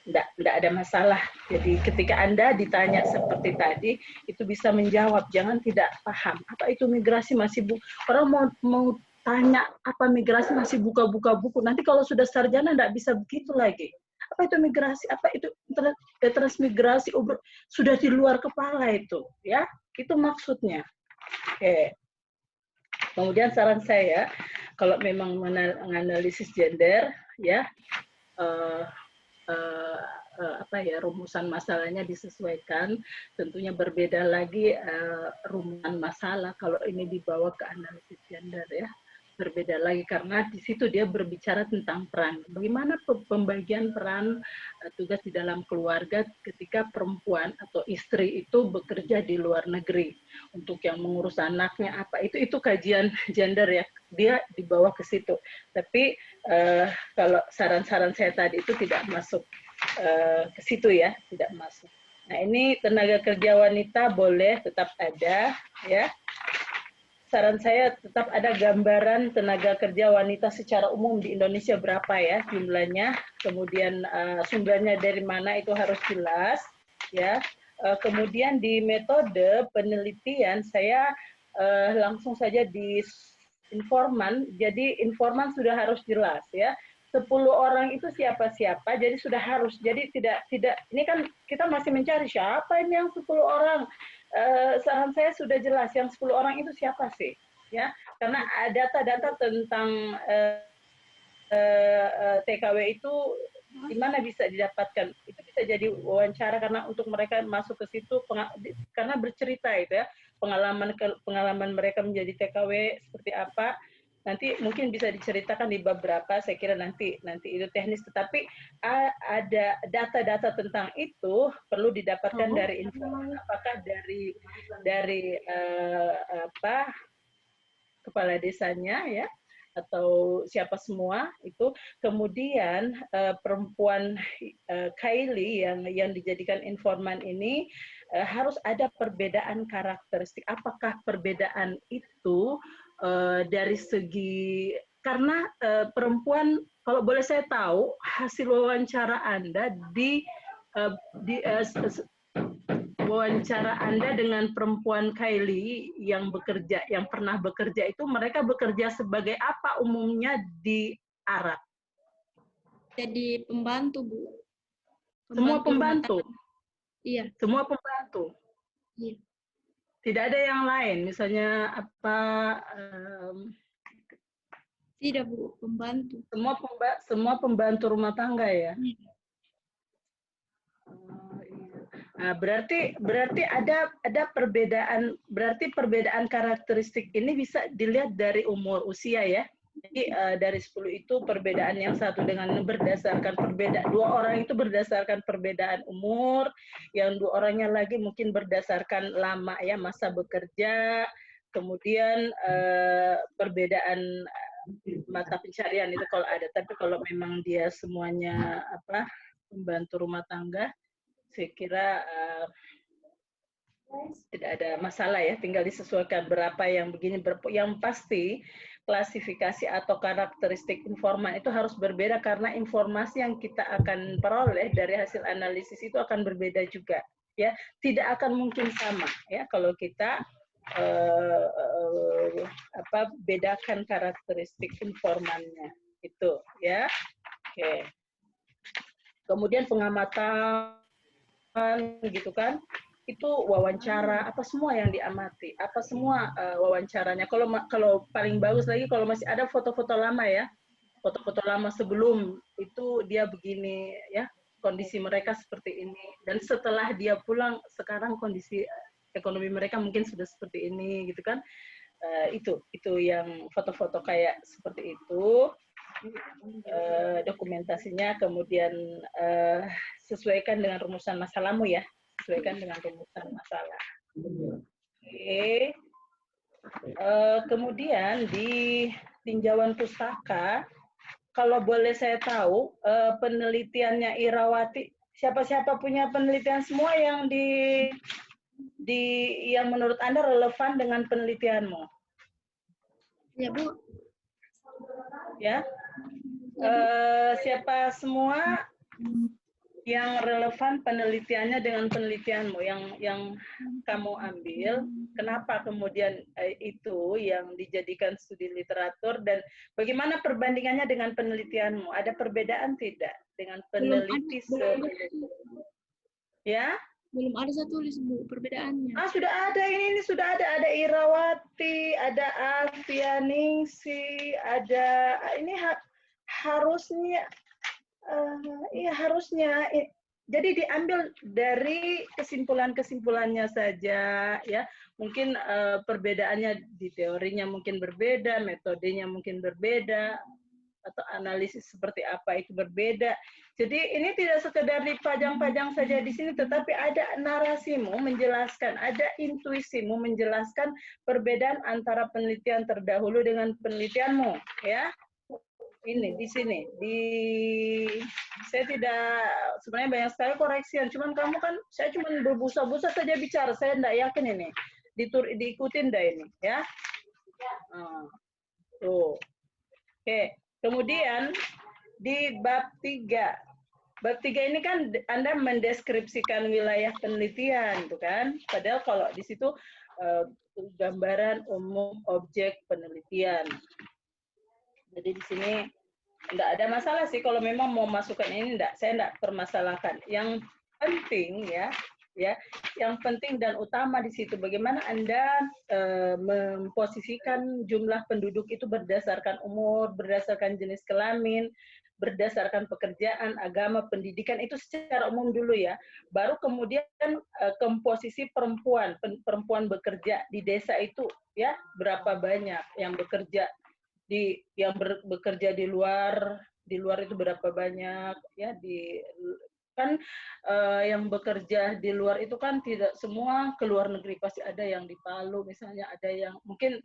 tidak ada masalah. Jadi ketika Anda ditanya seperti tadi, itu bisa menjawab, jangan tidak paham. Apa itu migrasi masih orang mau tanya apa migrasi masih buka-buka buku. Nanti kalau sudah sarjana tidak bisa begitu lagi. Apa itu migrasi? Apa itu transmigrasi? Sudah di luar kepala itu, ya. Itu maksudnya. Oke. Kemudian saran saya, kalau memang menganalisis gender, ya. Rumusan masalahnya disesuaikan, tentunya berbeda lagi rumusan masalah kalau ini dibawa ke analisis gender, ya, berbeda lagi karena di situ dia berbicara tentang peran, bagaimana pembagian peran tugas di dalam keluarga ketika perempuan atau istri itu bekerja di luar negeri, untuk yang mengurus anaknya apa itu kajian gender, ya, dia dibawa ke situ. Tapi kalau saran-saran saya tadi itu tidak masuk ke situ, ya, tidak masuk. Nah, ini tenaga kerja wanita boleh tetap ada, ya. Saran saya tetap ada gambaran tenaga kerja wanita secara umum di Indonesia berapa, ya, jumlahnya, kemudian sumbernya dari mana itu harus jelas, ya. Kemudian di metode penelitian saya langsung saja di informan, jadi informan sudah harus jelas, ya. 10 orang itu siapa-siapa, jadi sudah harus. Jadi tidak ini kan kita masih mencari siapa ini yang 10 orang. Saran saya sudah jelas, yang 10 orang itu siapa sih, ya? Karena data-data tentang TKW itu di mana bisa didapatkan? Itu bisa jadi wawancara karena untuk mereka masuk ke situ karena bercerita itu, ya, pengalaman mereka menjadi TKW seperti apa. Nanti mungkin bisa diceritakan di beberapa, saya kira nanti itu teknis, tetapi ada data-data tentang itu perlu didapatkan dari informan, apakah dari kepala desanya, ya, atau siapa semua itu. Kemudian perempuan Kylie yang dijadikan informan ini harus ada perbedaan karakteristik. Apakah perbedaan itu dari segi, karena perempuan, kalau boleh saya tahu hasil wawancara Anda wawancara Anda dengan perempuan Kylie yang pernah bekerja itu, mereka bekerja sebagai apa umumnya di Arab? Jadi pembantu, Bu. Semua pembantu? Iya. Semua pembantu? Iya. Tidak ada yang lain, misalnya apa? Tidak, Bu, pembantu. Semua pembantu rumah tangga, ya? Iya. Nah, berarti ada perbedaan, berarti perbedaan karakteristik ini bisa dilihat dari umur usia, ya. Jadi dari 10 itu perbedaan yang satu dengan berdasarkan dua orang itu berdasarkan perbedaan umur, yang 2 orangnya lagi mungkin berdasarkan lama, ya, masa bekerja, kemudian perbedaan mata pencarian itu kalau ada. Tapi kalau memang dia semuanya pembantu rumah tangga, saya kira tidak ada masalah, ya, tinggal disesuaikan berapa yang begini. Yang pasti klasifikasi atau karakteristik informan itu harus berbeda karena informasi yang kita akan peroleh dari hasil analisis itu akan berbeda juga, ya, tidak akan mungkin sama, ya, kalau kita bedakan karakteristik informannya itu, ya. Oke. Kemudian pengamatan, gitu kan, itu wawancara, apa semua yang diamati, apa semua wawancaranya. Kalau paling bagus lagi kalau masih ada foto-foto lama ya, foto-foto lama sebelum itu dia begini ya, kondisi mereka seperti ini, dan setelah dia pulang sekarang kondisi ekonomi mereka mungkin sudah seperti ini gitu kan. Itu yang foto-foto kayak seperti itu, dokumentasinya, kemudian sesuaikan dengan rumusan masalahmu ya, sesuaikan dengan rumusan masalah. Oke. Kemudian di tinjauan pustaka, kalau boleh saya tahu, penelitiannya Irawati, siapa-siapa punya penelitian semua yang yang menurut Anda relevan dengan penelitianmu? Ya, Bu. Ya. Siapa semua yang relevan penelitiannya dengan penelitianmu yang kamu ambil, kenapa kemudian itu yang dijadikan studi literatur, dan bagaimana perbandingannya dengan penelitianmu? Ada perbedaan tidak dengan peneliti sebelumnya? Ya? Belum ada saya tulis, Bu, perbedaannya. Sudah ada, ini sudah ada Irawati, ada Alfianingsi, ada ini harusnya. Iya harusnya. Jadi diambil dari kesimpulan-kesimpulannya saja ya. Mungkin perbedaannya di teorinya mungkin berbeda, metodenya mungkin berbeda, atau analisis seperti apa itu berbeda. Jadi ini tidak sekedar dipajang-pajang saja di sini, tetapi ada narasimu menjelaskan, ada intuisimu menjelaskan perbedaan antara penelitian terdahulu dengan penelitianmu ya. Ini di sini saya tidak, sebenarnya banyak sekali koreksian, cuman kamu kan, saya cuman berbusa-busa saja bicara, saya tidak yakin ini diikutin dah ini ya. Tuh. Oke, kemudian di bab 3 ini kan Anda mendeskripsikan wilayah penelitian tuh kan, padahal kalau di situ gambaran umum objek penelitian. Jadi di sini enggak ada masalah sih kalau memang mau masukkan ini, saya enggak permasalahkan. Yang penting ya, yang penting dan utama di situ bagaimana Anda memposisikan jumlah penduduk itu berdasarkan umur, berdasarkan jenis kelamin, berdasarkan pekerjaan, agama, pendidikan, itu secara umum dulu ya. Baru kemudian komposisi perempuan bekerja di desa itu ya, berapa banyak yang bekerja bekerja di luar itu berapa banyak ya, yang bekerja di luar itu kan tidak semua ke luar negeri, pasti ada yang di Palu misalnya, ada yang mungkin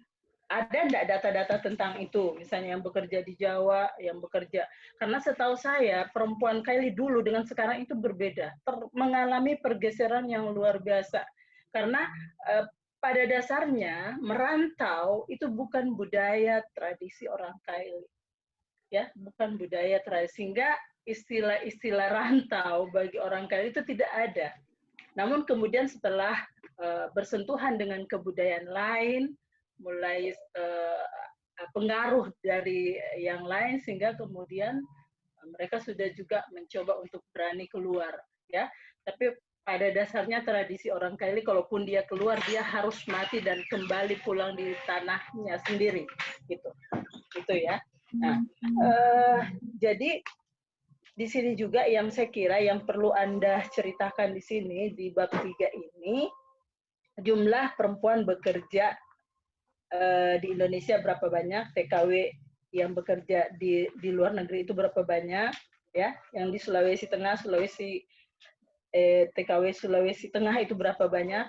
ada enggak data-data tentang itu, misalnya yang bekerja di Jawa, yang bekerja, karena setahu saya perempuan Kaili dulu dengan sekarang itu berbeda, mengalami pergeseran yang luar biasa, karena pada dasarnya merantau itu bukan budaya tradisi orang Kaili, ya, bukan budaya tradisi, sehingga istilah rantau bagi orang Kaili itu tidak ada. Namun kemudian setelah bersentuhan dengan kebudayaan lain, mulai pengaruh dari yang lain, sehingga kemudian mereka sudah juga mencoba untuk berani keluar, ya. Tapi pada dasarnya tradisi orang Kaili, kalaupun dia keluar, dia harus mati dan kembali pulang di tanahnya sendiri, gitu ya. Nah, jadi di sini juga yang saya kira yang perlu Anda ceritakan di sini di bab 3 ini, jumlah perempuan bekerja di Indonesia berapa banyak, TKW yang bekerja di luar negeri itu berapa banyak, ya, yang di Sulawesi Tengah, TKW Sulawesi Tengah itu berapa banyak,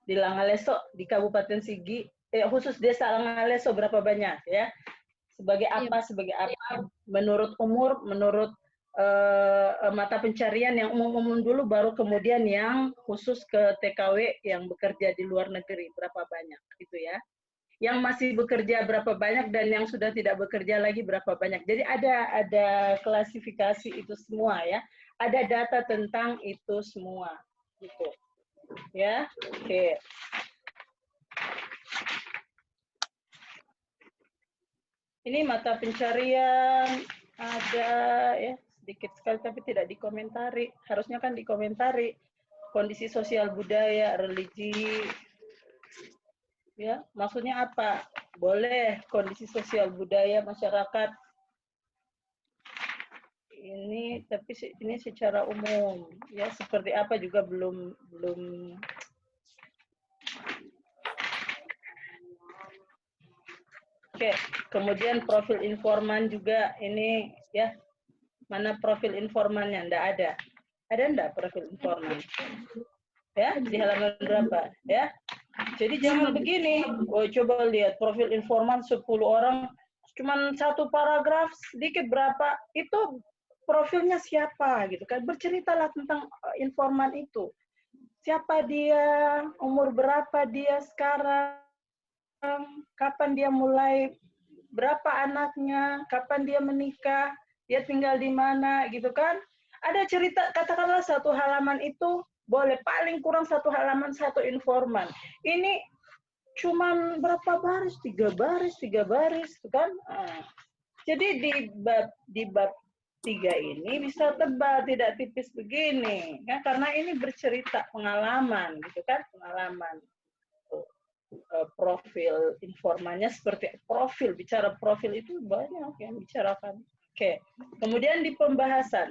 di Langaleso, di Kabupaten Sigi, khusus desa Langaleso berapa banyak, ya, sebagai apa, menurut umur, menurut mata pencarian yang umum-umum dulu, baru kemudian yang khusus ke TKW yang bekerja di luar negeri berapa banyak, gitu ya. Yang masih bekerja berapa banyak, dan yang sudah tidak bekerja lagi berapa banyak. Jadi ada klasifikasi itu semua ya. Ada data tentang itu semua, gitu. Ya, oke. Ini mata pencarian ada ya sedikit sekali tapi tidak dikomentari. Harusnya kan dikomentari. kondisi sosial budaya, religi, ya maksudnya apa? Boleh kondisi sosial budaya masyarakat ini, tapi ini secara umum, ya seperti apa juga belum. Oke, kemudian profil informan juga ini ya. Mana profil informannya? Nggak ada. Ada nggak profil informan? Ya, di halaman berapa? Ya. Jadi jangan begini. Oh, coba lihat profil informan 10 orang, cuman satu paragraf, sedikit berapa, itu profilnya siapa gitu kan. Berceritalah tentang informan itu. Siapa dia, umur berapa dia sekarang, kapan dia mulai, berapa anaknya, kapan dia menikah, dia tinggal di mana, gitu kan. Ada cerita, katakanlah satu halaman itu, boleh paling kurang satu halaman, satu informan. Ini cuman berapa baris, 3 baris, kan. Jadi di bab 3 ini bisa tebal, tidak tipis begini, ya, karena ini bercerita pengalaman, gitu kan, pengalaman. Profil informannya seperti profil, bicara profil itu banyak yang bicarakan. Oke, kemudian di pembahasan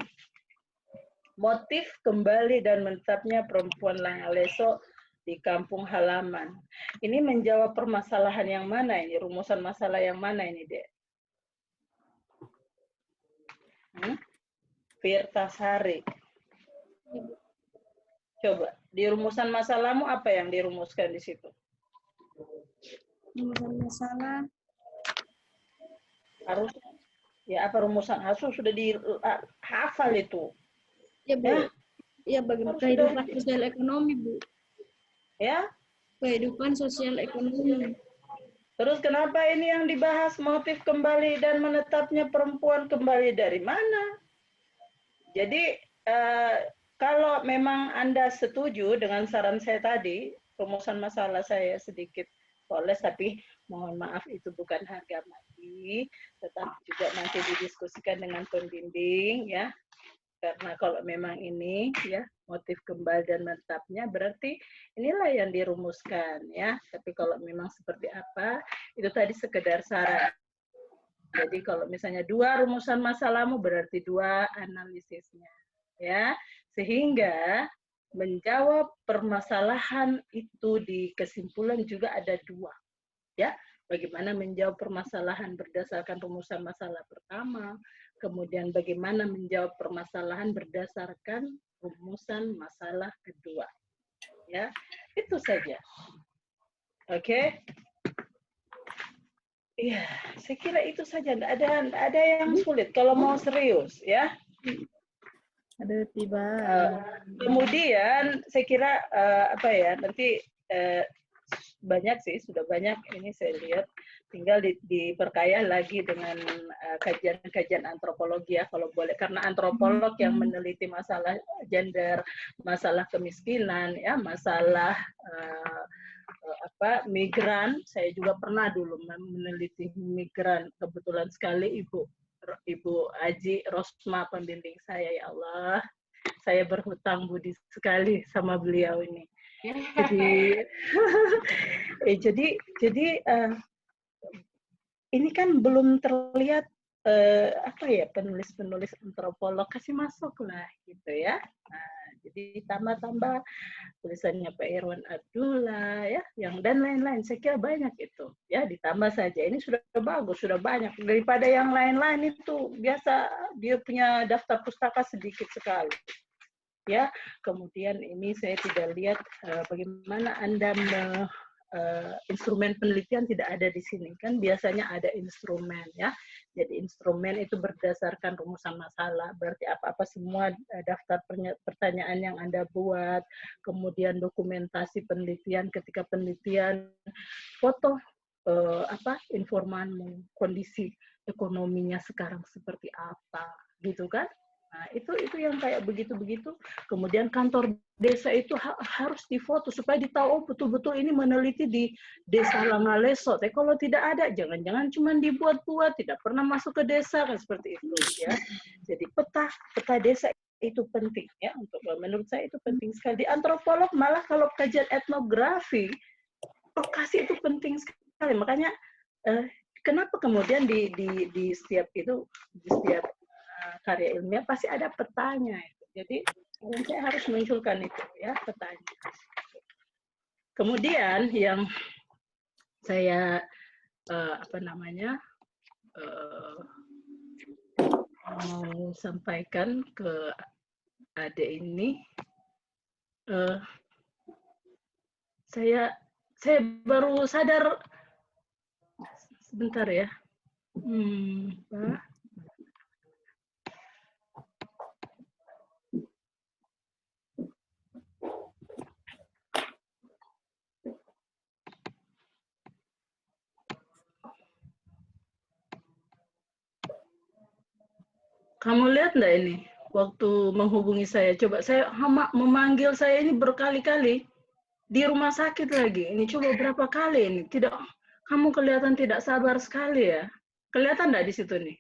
motif kembali dan menetapnya perempuan Langaleso di kampung halaman. Ini menjawab permasalahan yang mana ini? Rumusan masalah yang mana ini, Dek? Firtasari. Coba, di rumusan masalahmu apa yang dirumuskan di situ? Rumusan masalah. Harus, ya apa rumusan? Harus sudah dihafal itu. Ya, Bu. Ya, bagaimana kehidupan sosial ekonomi, Bu. Ya? Kehidupan sosial ekonomi. Terus kenapa ini yang dibahas motif kembali dan menetapnya perempuan kembali dari mana? Jadi kalau memang Anda setuju dengan saran saya tadi, rumusan masalah saya sedikit poles, tapi mohon maaf itu bukan harga mati, tetapi juga nanti didiskusikan dengan pembimbing ya. Karena kalau memang ini ya motif kembali dan menetapnya berarti inilah yang dirumuskan ya. Tapi kalau memang seperti apa itu tadi sekedar saran. Jadi kalau misalnya 2 rumusan masalahmu berarti 2 analisisnya ya. Sehingga menjawab permasalahan itu di kesimpulan juga ada 2 ya. Bagaimana menjawab permasalahan berdasarkan rumusan masalah pertama, kemudian bagaimana menjawab permasalahan berdasarkan rumusan masalah kedua. Ya, itu saja. Oke. Iya, saya kira itu saja. Nggak ada yang sulit. Kalau mau serius, ya. Ada tiba. Kemudian saya kira apa ya? Nanti banyak sih, sudah banyak ini saya lihat, tinggal diperkaya lagi dengan kajian-kajian antropologi ya kalau boleh, karena antropolog yang meneliti masalah gender, masalah kemiskinan ya, masalah migran. Saya juga pernah dulu meneliti migran, kebetulan sekali Ibu Aji Rosma pembimbing saya, ya Allah, saya berhutang budi sekali sama beliau ini. Jadi ini kan belum terlihat penulis-penulis antropolog, kasih masuk lah gitu ya. Nah, jadi tambah-tambah tulisannya Pak Irwan Abdullah ya, yang dan lain-lain. Saya kira banyak itu ya, ditambah saja. Ini sudah bagus, sudah banyak daripada yang lain-lain itu. Biasa dia punya daftar pustaka sedikit sekali. Ya, kemudian ini saya tidak lihat bagaimana Anda instrumen penelitian tidak ada di sini, kan biasanya ada instrumen ya. Jadi instrumen itu berdasarkan rumusan masalah, berarti apa-apa semua daftar pertanyaan yang Anda buat, kemudian dokumentasi penelitian ketika penelitian, foto informanmu, kondisi ekonominya sekarang seperti apa, gitu kan? Nah, itu yang kayak begitu-begitu. Kemudian kantor desa itu harus difoto supaya ditahu betul-betul ini meneliti di Desa Langaleso. Tapi kalau tidak ada, jangan-jangan cuma dibuat-buat, tidak pernah masuk ke desa kan, seperti itu ya. Jadi peta desa itu penting ya, menurut saya itu penting sekali. Di antropolog malah kalau kajian etnografi, lokasi itu penting sekali. Makanya kenapa kemudian di setiap itu, di setiap karya ilmiah pasti ada petanya itu. Jadi saya harus munculkan itu ya, petanya. Kemudian yang saya mau sampaikan ke adik ini, saya baru sadar sebentar ya, Pak. Kamu lihat enggak ini? Waktu menghubungi saya, coba saya memanggil saya ini berkali-kali di rumah sakit lagi. Ini coba berapa kali ini? Tidak, kamu kelihatan tidak sabar sekali ya. Kelihatan enggak di situ nih?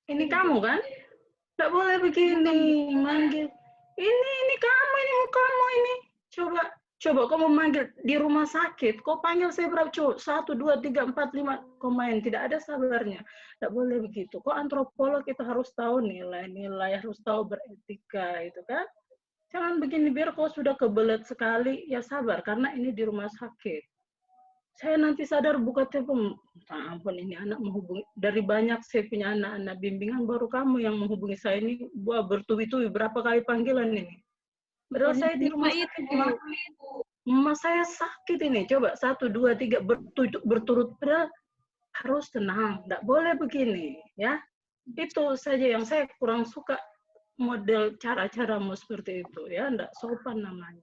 Ini kamu kan? Enggak boleh begini, manggil. Ini kamu, ini mukamu ini. Coba kamu manggil di rumah sakit, kau panggil saya berapa? 1, 2, 3, 4, 5, kau main. Tidak ada sabarnya. Tidak boleh begitu. Kok antropolog itu harus tahu nilai-nilai, harus tahu beretika, itu kan? Jangan begini, biar kau sudah kebelet sekali, ya sabar, karena ini di rumah sakit. Saya nanti sadar buka telepon, ampun ini anak menghubungi, dari banyak saya punya anak-anak bimbingan, baru kamu yang menghubungi saya ini, bertubi-tubi, berapa kali panggilan ini. Padahal saya di rumah sakit, mama saya sakit ini. Coba 1, 2, 3 berturut-turut, harus tenang, tidak boleh begini, ya. Itu saja yang saya kurang suka, model cara-caramu seperti itu, ya, tidak sopan namanya.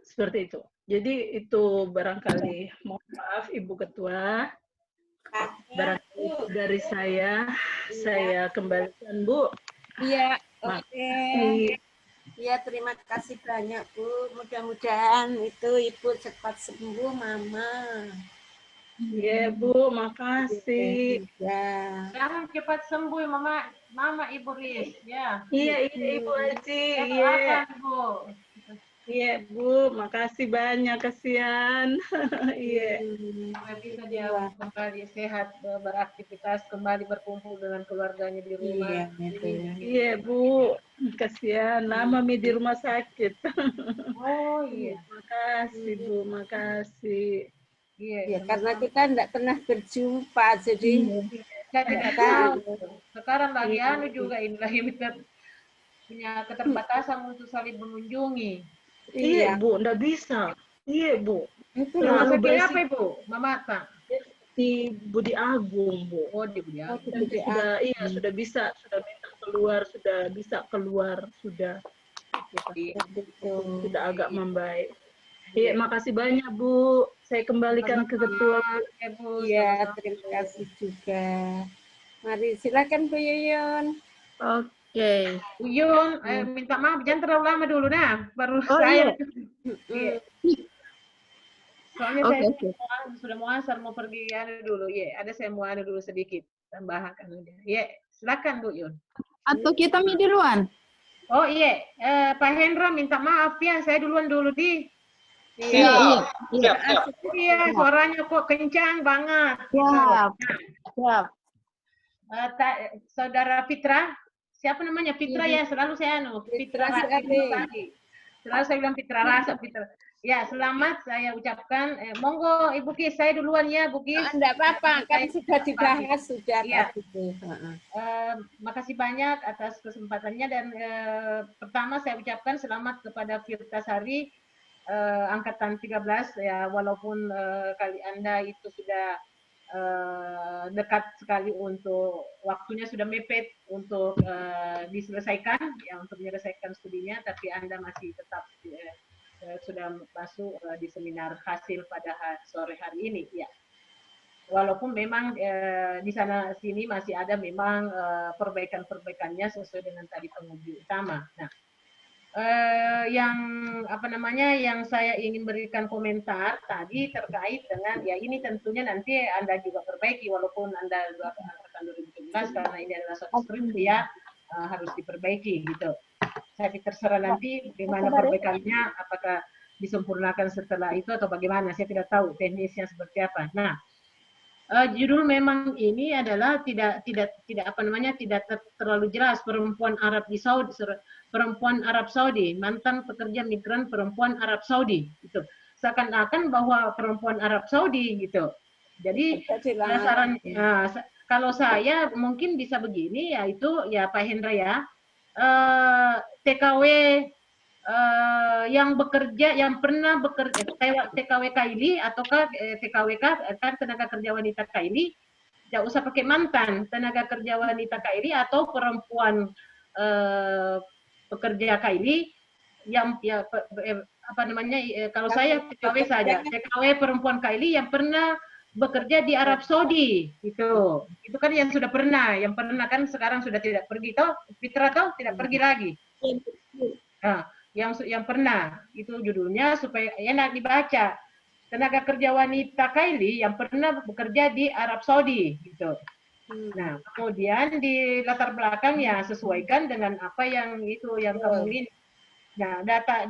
Seperti itu. Jadi itu barangkali, mohon maaf Ibu Ketua, barangkali dari saya kembalikan Bu. Iya, oke. Ya, terima kasih banyak Bu. Mudah-mudahan itu Ibu cepat sembuh, Mama. Iya Bu, makasih. Ya. Jangan cepat sembuh, Mama Ibu Riz. Ya. Iya Ibu Haji. Iya. Bu. Iya Bu, makasih banyak, kasihan. Iya. Supaya bisa dia kembali sehat, beraktivitas, kembali berkumpul dengan keluarganya di rumah. Iya Bu, kasihan. Lama di rumah sakit. Oh iya. Makasih Bu, makasih. Iya, karena kita tidak pernah berjumpa, jadi saya tidak tahu. Sekarang lagi juga inilah yang punya keterbatasan untuk saling mengunjungi. Iya Bu, enggak bisa. Iya Bu. Rumah sakit apa Ibu? Mamata? Di Budi Agung Bu. Oh di Budi Agung. Sudah, iya sudah bisa, sudah minta keluar, sudah bisa keluar, sudah. Sudah agak membaik. Iya, makasih banyak Bu. Saya kembalikan ke Ketua. Iya, terima kasih juga. Mari silakan Bu Yuyun. Oke. Bu Yun, minta maaf jangan terlalu lama dulu nah, baru Iya. saya. Soalnya saya sudah mau asar, mau pergi dulu. Iya, ada saya mau dulu sedikit tambahkan. Iya, silakan Bu Yun. Atau kita duluan? Oh iya, Pak Hendra minta maaf ya, saya duluan dulu di. Iya. Iya, suaranya kok kencang banget. Siap. Saudara Fitra, siapa namanya Fitra ya? Selalu saya Fitra Rasi. Selalu saya bilang Fitra Rasa. Ya, selamat saya ucapkan. Monggo Ibu Kis, saya duluan ya Bu Kis. Enggak apa-apa, kan sudah dibahas sudah. Ya. Makasih banyak atas kesempatannya dan pertama saya ucapkan selamat kepada Firtasari angkatan 13 ya, walaupun kali Anda itu sudah dekat sekali untuk waktunya sudah mepet untuk diselesaikan ya, untuk menyelesaikan studinya, tapi Anda masih tetap sudah masuk di seminar hasil pada sore hari ini ya, walaupun memang di sana sini masih ada memang perbaikan-perbaikannya sesuai dengan tadi penguji utama. Nah, yang saya ingin berikan komentar tadi terkait dengan ya ini tentunya nanti Anda juga perbaiki walaupun Anda angkatan 2017 karena ini adalah suatu skripsi ya. harus diperbaiki gitu. Tapi terserah nanti bagaimana perbaikannya, apakah disempurnakan setelah itu atau bagaimana, saya tidak tahu teknisnya seperti apa. Nah, judul memang ini adalah tidak terlalu jelas, perempuan Arab di Saudi, perempuan Arab Saudi, mantan pekerja migran perempuan Arab Saudi gitu. Seakan-akan bahwa perempuan Arab Saudi gitu. Jadi saran kalau saya mungkin bisa begini, yaitu ya Pak Hendra ya, TKW yang bekerja, yang pernah bekerja TKW KAILI ataukah TKWK kan tenaga kerja wanita KAILI, tidak usah pakai mantan tenaga kerja wanita KAILI atau perempuan pekerja KAILI yang ya apa namanya, kalau saya TKW saja, TKW perempuan KAILI yang pernah bekerja di Arab Saudi itu kan yang sudah pernah, kan sekarang sudah tidak pergi toh, Fitra toh tidak pergi lagi. Nah, yang pernah itu judulnya supaya enak dibaca, tenaga kerja wanita KAILI yang pernah bekerja di Arab Saudi gitu. Nah, kemudian di latar belakang ya sesuaikan dengan apa yang itu yang kamu ini. Nah, data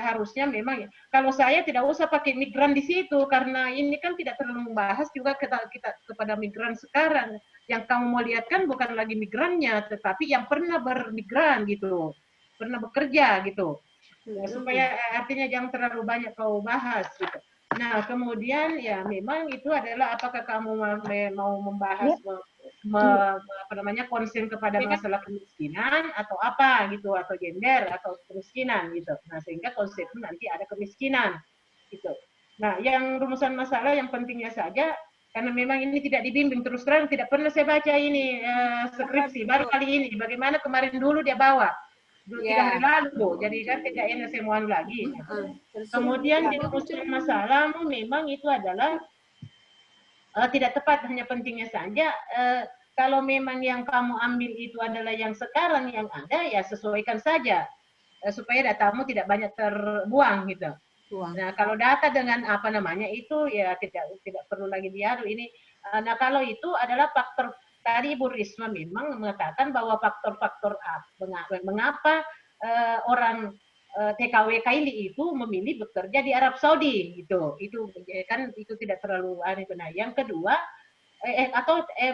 harusnya memang kalau saya tidak usah pakai migran di situ karena ini kan tidak terlalu membahas juga kita kepada migran sekarang. Yang kamu mau lihat kan bukan lagi migrannya, tetapi yang pernah bermigran gitu, pernah bekerja gitu. Ya, supaya artinya jangan terlalu banyak kau bahas gitu. Nah, kemudian ya memang itu adalah apakah kamu mau membahas apa namanya, konsen kepada masalah kemiskinan atau apa gitu, atau gender atau kemiskinan gitu. Nah, sehingga konsep nanti ada kemiskinan gitu. Nah, yang rumusan masalah yang pentingnya saja, karena memang ini tidak dibimbing, terus terang tidak pernah saya baca ini skripsi, baru kali ini. Bagaimana kemarin dulu dia bawa 2-3 hari lalu, jadi kan tidak enak semuanya lagi. Kemudian di rumusan masalahmu memang itu adalah tidak tepat, hanya pentingnya saja. Kalau memang yang kamu ambil itu adalah yang sekarang yang ada, ya sesuaikan saja supaya datamu tidak banyak terbuang gitu. Nah, kalau data dengan apa namanya itu ya tidak perlu lagi diadu ini. Nah, kalau itu adalah faktor, tadi Ibu Risma memang mengatakan bahwa faktor-faktor mengapa orang TKW KAILI itu memilih bekerja di Arab Saudi gitu. Itu kan itu tidak terlalu aneh benar. Yang kedua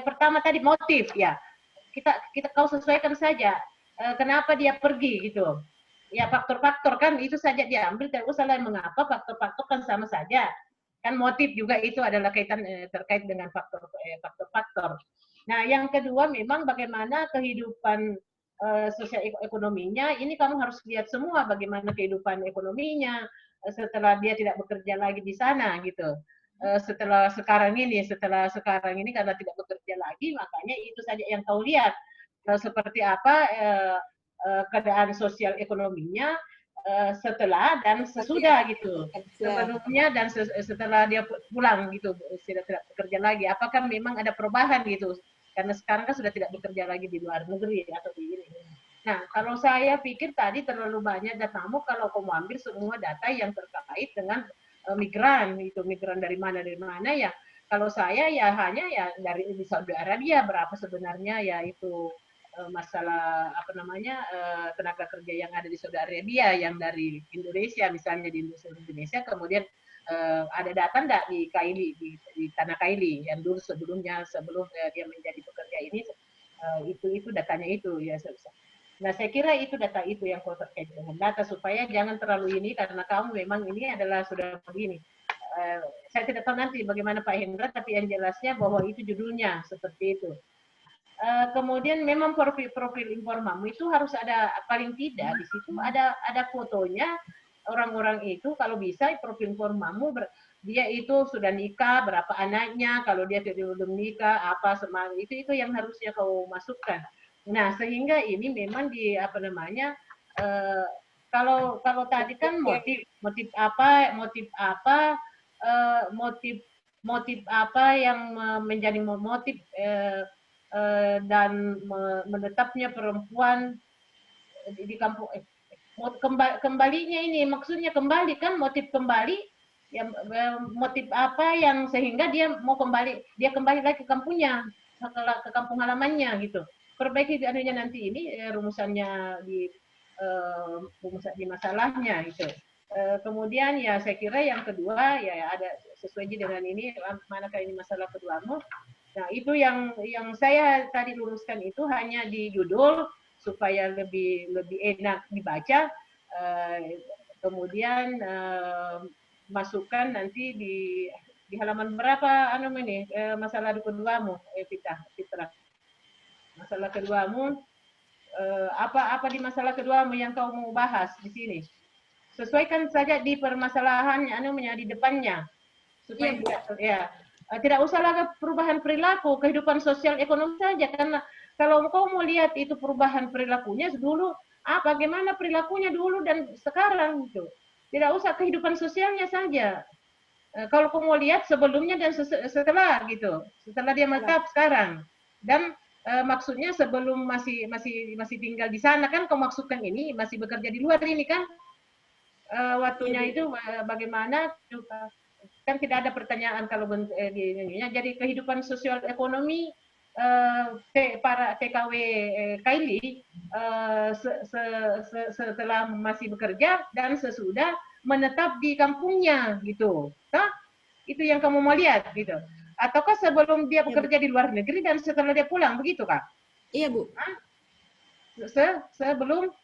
pertama tadi motif ya. Kita kau sesuaikan saja kenapa dia pergi gitu. Ya faktor-faktor kan itu saja diambil, tidak usah lah mengapa, faktor-faktor kan sama saja. Kan motif juga itu adalah kaitan terkait dengan faktor-faktor. Nah, yang kedua memang bagaimana kehidupan sosial ekonominya, ini kamu harus lihat semua bagaimana kehidupan ekonominya setelah dia tidak bekerja lagi di sana gitu. Setelah sekarang ini karena tidak bekerja lagi, makanya itu saja yang kau lihat. Seperti apa keadaan sosial ekonominya setelah dan sesudah gitu, sebelumnya dan setelah dia pulang gitu, tidak bekerja lagi, apakah memang ada perubahan gitu, karena sekarang kan sudah tidak bekerja lagi di luar negeri atau di ini. Nah, kalau saya pikir tadi terlalu banyak datamu kalau kamu ambil semua data yang terkait dengan migran, itu migran dari mana ya. Kalau saya ya hanya ya dari di Saudi Arabia berapa sebenarnya ya itu masalah apa namanya tenaga kerja yang ada di Saudi Arabia yang dari Indonesia, misalnya di Indonesia, kemudian ada data enggak di KAILI, di tanah KAILI yang dulu sebelum dia menjadi pekerja ini, itu datanya itu ya. Nah, saya kira itu data itu yang kau terkait dengan data, supaya jangan terlalu ini karena kamu memang ini adalah sudah begini. Saya tidak tahu nanti bagaimana Pak Hendra, tapi yang jelasnya bahwa itu judulnya seperti itu. Kemudian memang profil informamu itu harus ada, paling tidak di situ ada fotonya orang-orang itu, kalau bisa profil informamu dia itu sudah nikah, berapa anaknya, kalau dia belum nikah apa semua itu yang harusnya kau masukkan. Nah, sehingga ini memang di apa namanya kalau tadi kan motif apa yang menjadi motif dan menetapnya perempuan di kampung kembalinya ini, maksudnya kembali kan, motif kembali ya, motif apa yang sehingga dia mau kembali lagi ke kampungnya, ke kampung halamannya gitu. perbaiki anunya nanti ini rumusannya di masalahnya itu. Kemudian ya saya kira yang kedua ya ada sesuai dengan ini, manakah ini masalah keduamu. Nah itu yang saya tadi luruskan itu hanya di judul supaya lebih enak dibaca. Kemudian masukkan nanti di halaman berapa ini masalah keduamu, Fitra. Masalah keduamu apa di masalah keduamu yang kau mau bahas di sini? Sesuaikan saja di permasalahan di depannya supaya tidak usah lagi perubahan perilaku, kehidupan sosial ekonomi saja, karena kalau kau mau lihat itu perubahan perilakunya dulu bagaimana perilakunya dulu dan sekarang gitu. Tidak usah kehidupan sosialnya saja. Kalau kau mau lihat sebelumnya dan setelah gitu, setelah dia menetap sekarang, dan maksudnya sebelum masih tinggal di sana kan kau maksudkan ini masih bekerja di luar ini kan. Waktunya itu bagaimana kan tidak ada pertanyaan kalau jadi kehidupan sosial ekonomi para TKW Kaili setelah masih bekerja dan sesudah menetap di kampungnya gitu. Nah, itu yang kamu mau lihat gitu. Ataukah sebelum dia bekerja di luar negeri dan setelah dia pulang begitu Kak? Iya Bu. Sebelum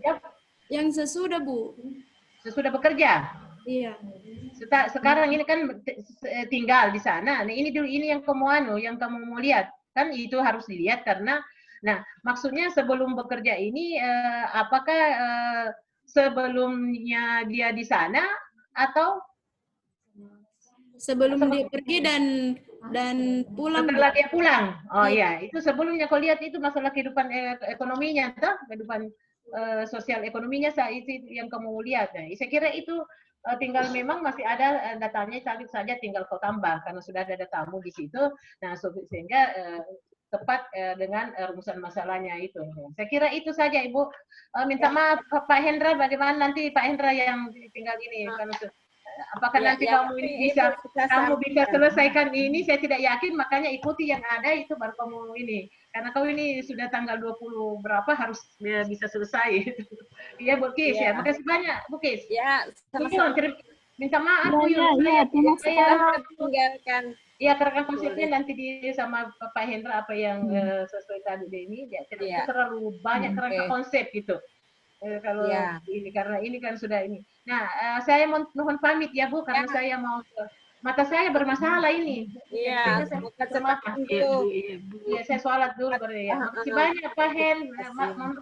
ya. Yang sesudah Bu. Sesudah bekerja. Iya. Sekarang ini kan tinggal di sana. Nah, ini dulu yang kamu mau lihat. Kan itu harus dilihat karena maksudnya sebelum bekerja ini apakah sebelumnya dia di sana atau sebelum dia pergi dan pulang. Setelah dia pulang. Oh iya, itu sebelumnya kau lihat itu masalah kehidupan ekonominya toh, kehidupan sosial ekonominya itu yang kamu lihat. Nah, saya kira itu tinggal memang masih ada datanya, saja tinggal kau tambah karena sudah ada datamu di situ. Nah, sehingga tepat dengan rumusan masalahnya itu. Saya kira itu saja Ibu. Minta maaf Pak Hendra, bagaimana nanti Pak Hendra yang tinggal ini? Apakah nanti kamu ini bisa selesaikan ini? Saya tidak yakin, makanya ikuti yang ada itu baru kamu ini. Karena kau ini sudah tanggal 20 berapa harus bisa selesai. Iya Bu Kis ya. Makasih banyak Bu Kis. Ya, minta maaf Bu Yul. Saya tinggalkan. Iya, karena konsepnya nanti sama Pak Hendra apa yang sesuai tadi ini. Ya, terlalu banyak kerangka konsep gitu. Kalau ini karena ini kan sudah ini. Nah, saya mohon pamit ya Bu karena saya mau mata saya bermasalah ini. Iya, Iya, saya sholat dulu baru ya. Makasih banyak Pak Hen.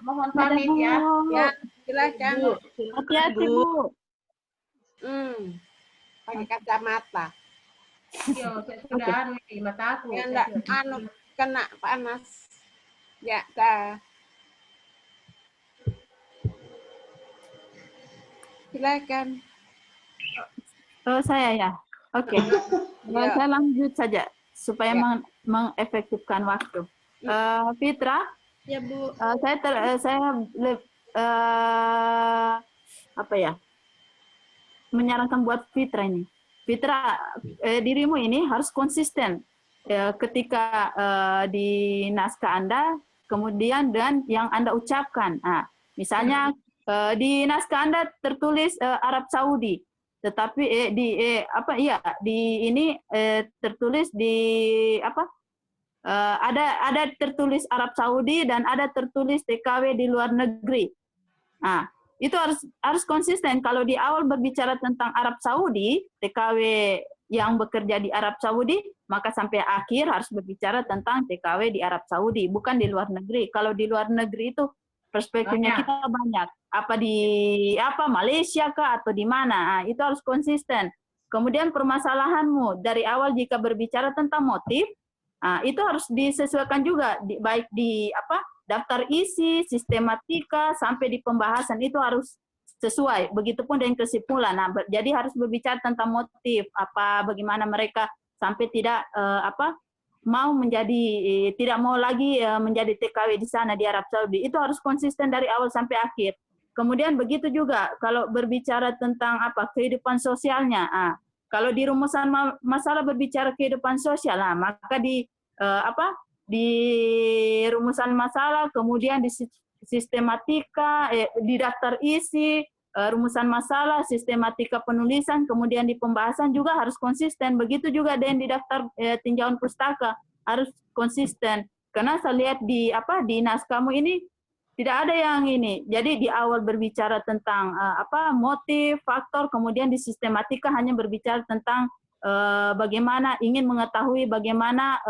Mohon pamit ya. Ya, silakan. Hati-hati Bu. Pakai kacamata. Iya, saya sudah di mata aku. Ya, kena panas. Ya, dah. Silakan. Oh, saya ya. Oke. Saya lanjut saja supaya mengefektifkan waktu. Fitra? Ya, Bu. Menyarankan buat Fitra ini. Fitra, dirimu ini harus konsisten ketika di naskah Anda, kemudian dan yang Anda ucapkan. Nah, misalnya di naskah Anda tertulis Arab Saudi, tetapi tertulis di ada tertulis Arab Saudi dan ada tertulis TKW di luar negeri. Nah, itu harus konsisten. Kalau di awal berbicara tentang Arab Saudi, TKW yang bekerja di Arab Saudi, maka sampai akhir harus berbicara tentang TKW di Arab Saudi, bukan di luar negeri. Kalau di luar negeri itu perspektifnya kita banyak. Apa Malaysia kah atau di mana? Nah, itu harus konsisten. Kemudian permasalahanmu dari awal jika berbicara tentang motif, itu harus disesuaikan juga baik di daftar isi, sistematika, sampai di pembahasan itu harus sesuai. Begitupun dengan kesimpulan. Nah, jadi harus berbicara tentang motif, bagaimana mereka sampai tidak tidak mau lagi menjadi TKW di sana di Arab Saudi. Itu harus konsisten dari awal sampai akhir. Kemudian begitu juga kalau berbicara tentang kehidupan sosialnya. Kalau di rumusan masalah berbicara kehidupan sosial, maka di di rumusan masalah, kemudian di sistematika, di daftar isi, rumusan masalah, sistematika penulisan, kemudian di pembahasan juga harus konsisten. Begitu juga dengan di daftar tinjauan pustaka harus konsisten. Karena saya lihat di naskahmu ini tidak ada yang ini. Jadi di awal berbicara tentang motif, faktor, kemudian di sistematika hanya berbicara tentang bagaimana ingin mengetahui bagaimana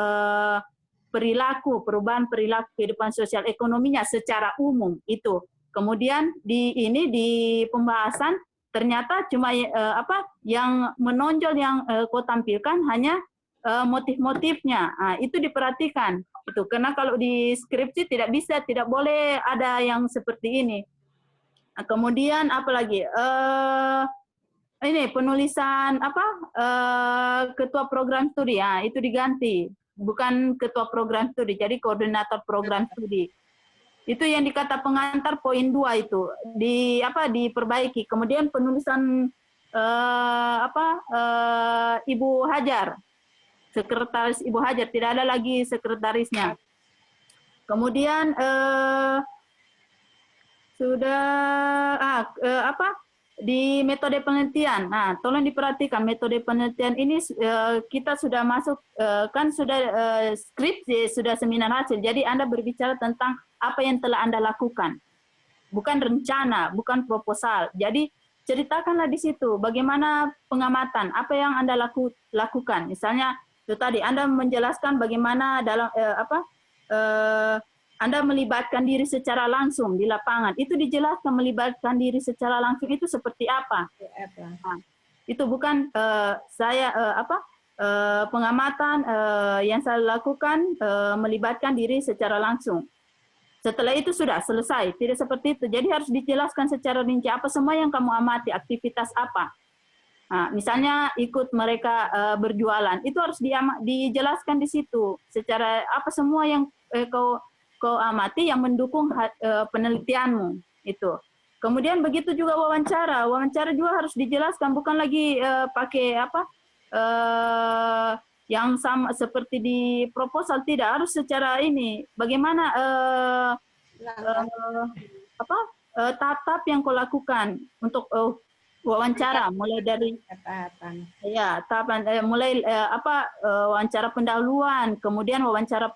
perubahan perilaku kehidupan sosial ekonominya secara umum itu. Kemudian di pembahasan ternyata cuma yang menonjol yang kau tampilkan hanya motif-motifnya. Nah, itu diperhatikan. Itu karena kalau di skripsi tidak boleh ada yang seperti ini. Nah, kemudian apalagi ini penulisan ketua program studi, ya itu diganti, bukan ketua program studi, jadi koordinator program studi. Itu yang dikata pengantar poin 2 itu diperbaiki. Kemudian penulisan Ibu Hajar, sekretaris Ibu Hajar, tidak ada lagi sekretarisnya. Kemudian di metode penelitian. Nah, tolong diperhatikan metode penelitian ini kita sudah masuk kan sudah skripsi, sudah seminar hasil. Jadi Anda berbicara tentang apa yang telah Anda lakukan. Bukan rencana, bukan proposal. Jadi ceritakanlah di situ bagaimana pengamatan, apa yang Anda lakukan. Misalnya itu tadi Anda menjelaskan bagaimana dalam Anda melibatkan diri secara langsung di lapangan. Itu dijelaskan melibatkan diri secara langsung itu seperti apa. Nah, itu bukan pengamatan yang saya lakukan melibatkan diri secara langsung. Setelah itu sudah selesai, tidak seperti itu. Jadi harus dijelaskan secara rinci apa semua yang kamu amati, aktivitas apa. Nah, misalnya ikut mereka berjualan, itu harus dijelaskan di situ secara apa semua yang kau amati yang mendukung penelitianmu itu. Kemudian begitu juga wawancara juga harus dijelaskan, bukan lagi pakai yang sama seperti di proposal, tidak, harus secara ini bagaimana tahap yang kau lakukan untuk wawancara, mulai dari tahapan mulai wawancara pendahuluan, kemudian wawancara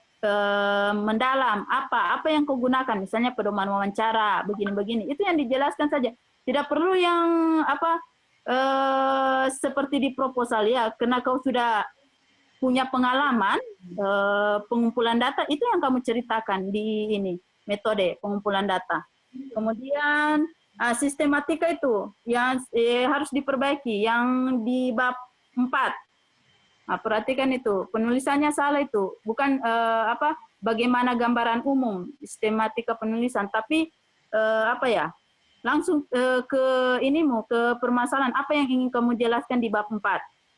mendalam, apa yang kau gunakan, misalnya pedoman wawancara begini-begini, itu yang dijelaskan saja, tidak perlu yang seperti di proposal ya, karena kau sudah punya pengalaman pengumpulan data, itu yang kamu ceritakan di ini metode pengumpulan data. Kemudian sistematika itu yang harus diperbaiki, yang di bab 4. Nah, perhatikan itu, penulisannya salah itu, bukan bagaimana gambaran umum sistematika penulisan, tapi langsung ke permasalahan apa yang ingin kamu jelaskan di bab 4.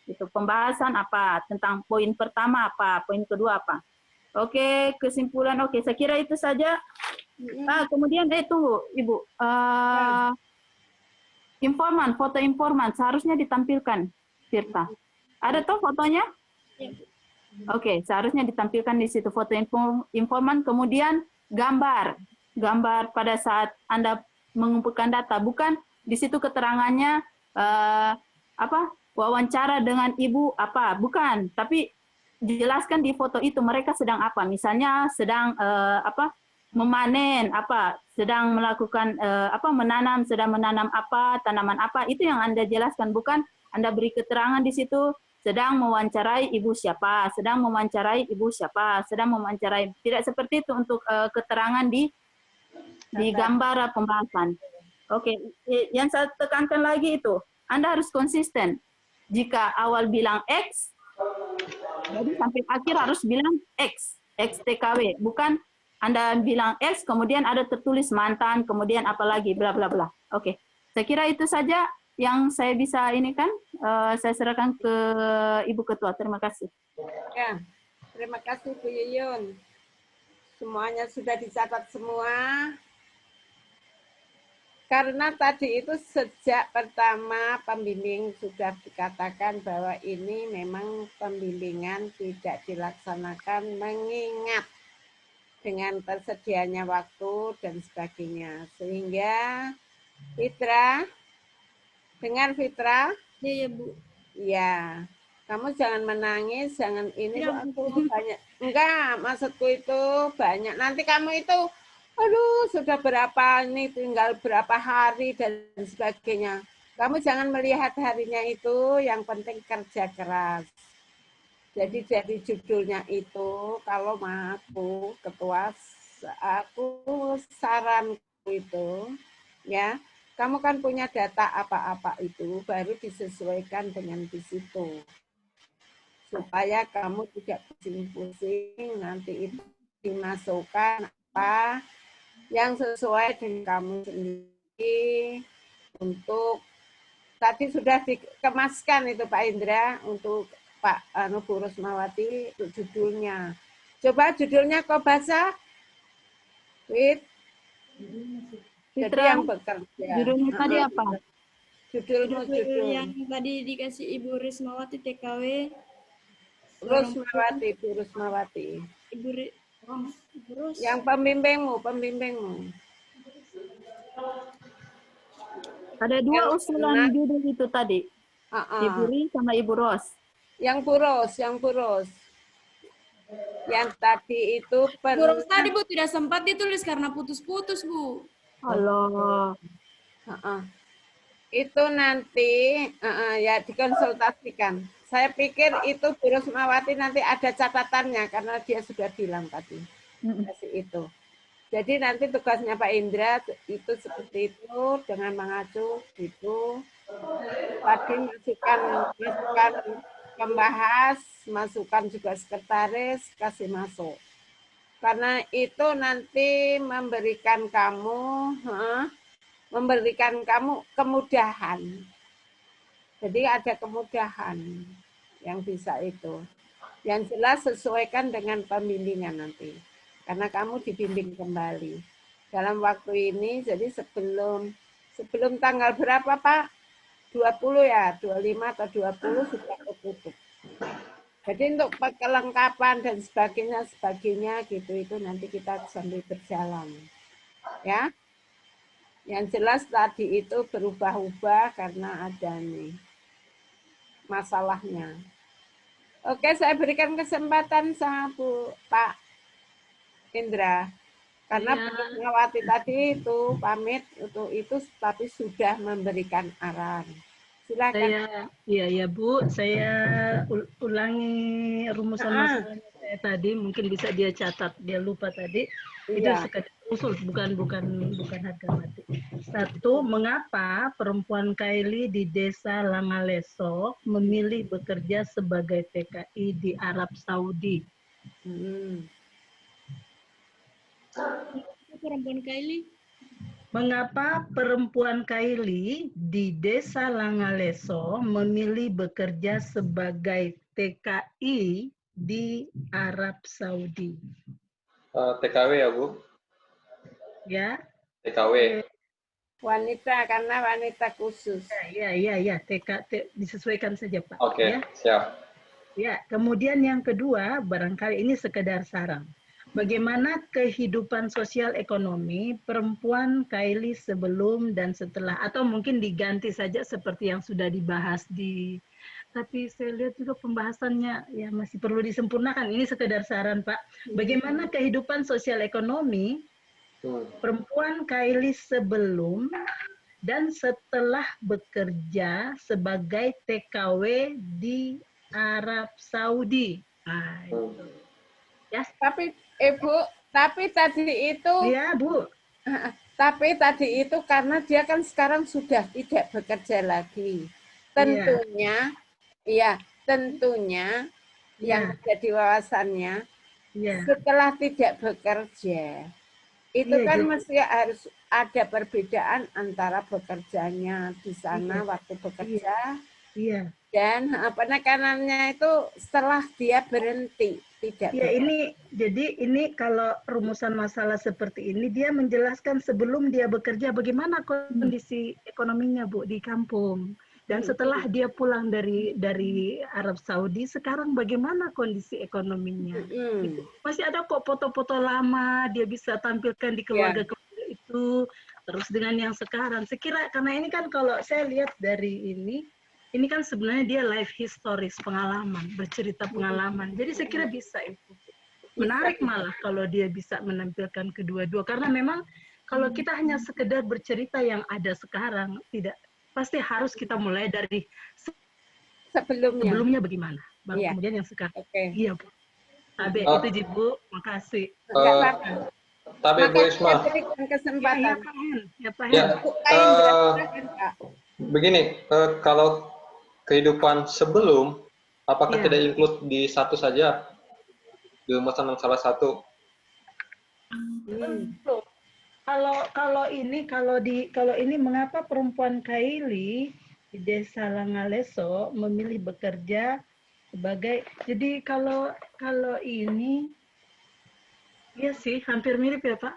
Itu pembahasan apa, tentang poin pertama apa, poin kedua apa. Oke, kesimpulan oke, saya kira itu saja. Kemudian tunggu Ibu, foto informan seharusnya ditampilkan, Tirta. Ada tuh fotonya? Oke, seharusnya ditampilkan di situ foto informan, kemudian gambar pada saat Anda mengumpulkan data, bukan di situ keterangannya wawancara dengan ibu bukan, tapi dijelaskan di foto itu mereka sedang apa, misalnya sedang memanen sedang melakukan menanam, sedang menanam tanaman apa, itu yang Anda jelaskan, bukan Anda beri keterangan di situ sedang mewawancarai ibu siapa, sedang mewawancarai ibu siapa, sedang mewawancarai, tidak seperti itu untuk keterangan di gambar pembahasan. Oke, yang saya tekankan lagi itu Anda harus konsisten. Jika awal bilang X, jadi sampai akhir harus bilang X TKW. Bukan Anda bilang X, kemudian ada tertulis mantan, kemudian apalagi, bla bla bla. Oke, saya kira itu saja yang saya bisa ini kan. Saya serahkan ke Ibu Ketua. Terima kasih. Ya, terima kasih Bu Yuyun. Semuanya sudah dicatat semua. Karena tadi itu sejak pertama pembimbing sudah dikatakan bahwa ini memang pembimbingan tidak dilaksanakan mengingat dengan tersedianya waktu dan sebagainya. Sehingga Fitra, dengar Fitra? Iya, Bu. Ya, kamu jangan menangis, jangan ini Ya, aku banyak. Enggak, maksudku itu banyak. Nanti kamu itu, aduh, sudah berapa ini, tinggal berapa hari dan sebagainya. Kamu jangan melihat harinya itu, yang penting kerja keras. Jadi dari judulnya itu, kalau aku ketua, aku saranku itu, ya, kamu kan punya data apa-apa itu, baru disesuaikan dengan di situ. Supaya kamu tidak pusing-pusing, nanti itu dimasukkan apa yang sesuai dengan kamu sendiri untuk, tadi sudah dikemaskan itu Pak Indra, untuk Pak Bu Rosmawati, untuk judulnya. Coba judulnya kau baca, Wit. Jadi Fitra, yang bekerja. judulnya tadi apa? Judul yang tadi dikasih Ibu Rismawati TKW. Rusmawati, Bu Rusmawati. Ibu Ros. Yang pembimbingmu. Ada dua Yang usulan enak. judul itu tadi. Ibu Ri sama Ibu Ros. Yang Bu Ros. Yang tadi itu Bu Ros tadi, Bu, tidak sempat ditulis karena putus-putus, Bu. Halo. Itu nanti ya dikonsultasikan. Saya pikir itu Bu Rusmawati nanti ada catatannya karena dia sudah bilang tadi. Kasih itu. Jadi nanti tugasnya Pak Indra itu seperti itu dengan mengacu itu. Tadi masukan pembahas, masukan juga sekretaris, kasih masuk. Karena itu nanti memberikan kamu kemudahan. Jadi ada kemudahan yang bisa itu. Yang jelas sesuaikan dengan pembimbingan nanti. Karena kamu dibimbing kembali. Dalam waktu ini, jadi sebelum tanggal berapa Pak? 20 ya, 25 atau 20 sudah tutup. Jadi untuk kelengkapan dan sebagainya gitu itu nanti kita sambil berjalan. Ya. Yang jelas tadi itu berubah-ubah karena ada nih masalahnya. Oke, saya berikan kesempatan sama Pak Indra. Karena Bu Rusmawati tadi itu pamit untuk itu tapi sudah memberikan arahan. Silakan. Iya Bu, saya ulangi rumusan masalahnya saya tadi, mungkin bisa dia catat, dia lupa tadi. Itu sekadar usul, bukan harga mati. Satu, mengapa perempuan Kaili di desa Langaleso memilih bekerja sebagai TKI di Arab Saudi? Perempuan Kaili. Mengapa perempuan Kaili di desa Langaleso memilih bekerja sebagai TKI di Arab Saudi? TKW ya Bu? Ya. TKW. Wanita, karena wanita khusus. Ya. Disesuaikan saja Pak. Oke, siap. Ya, kemudian yang kedua, barangkali ini sekedar saran. Bagaimana kehidupan sosial ekonomi perempuan Kaili sebelum dan setelah, atau mungkin diganti saja seperti yang sudah dibahas tapi saya lihat juga pembahasannya ya masih perlu disempurnakan. Ini sekedar saran Pak. Bagaimana kehidupan sosial ekonomi perempuan Kaili sebelum dan setelah bekerja sebagai TKW di Arab Saudi. Ya, tapi tadi itu ya Bu. Tapi tadi itu karena dia kan sekarang sudah tidak bekerja lagi. Tentunya yang jadi wawasannya setelah tidak bekerja itu kan mesti harus ada perbedaan antara bekerjanya di sana waktu bekerja Dan penekanannya itu setelah dia berhenti, tidak. Ya ini, jadi ini kalau rumusan masalah seperti ini, dia menjelaskan sebelum dia bekerja bagaimana kondisi ekonominya Bu di kampung. Dan setelah dia pulang dari Arab Saudi, sekarang bagaimana kondisi ekonominya. Gitu. Masih ada kok foto-foto lama, dia bisa tampilkan di keluarga-keluarga itu, terus dengan yang sekarang. Sekira, karena ini kan kalau saya lihat dari ini kan sebenarnya dia life historis, pengalaman, bercerita pengalaman. Jadi saya kira bisa itu. Menarik malah kalau dia bisa menampilkan kedua-dua. Karena memang kalau kita hanya sekedar bercerita yang ada sekarang, tidak, pasti harus kita mulai dari sebelumnya bagaimana. Baru kemudian yang sekarang. Iya, Bu. Abe, itu Bu, makasih. Tapi Bu Isma. Kesempatan. Begini, kalau kehidupan sebelum, apakah tidak include di satu saja? Di rumusan salah satu? Kalau ini mengapa perempuan Kaili di Desa Langaleso memilih bekerja sebagai, jadi kalau ini iya sih hampir mirip ya Pak.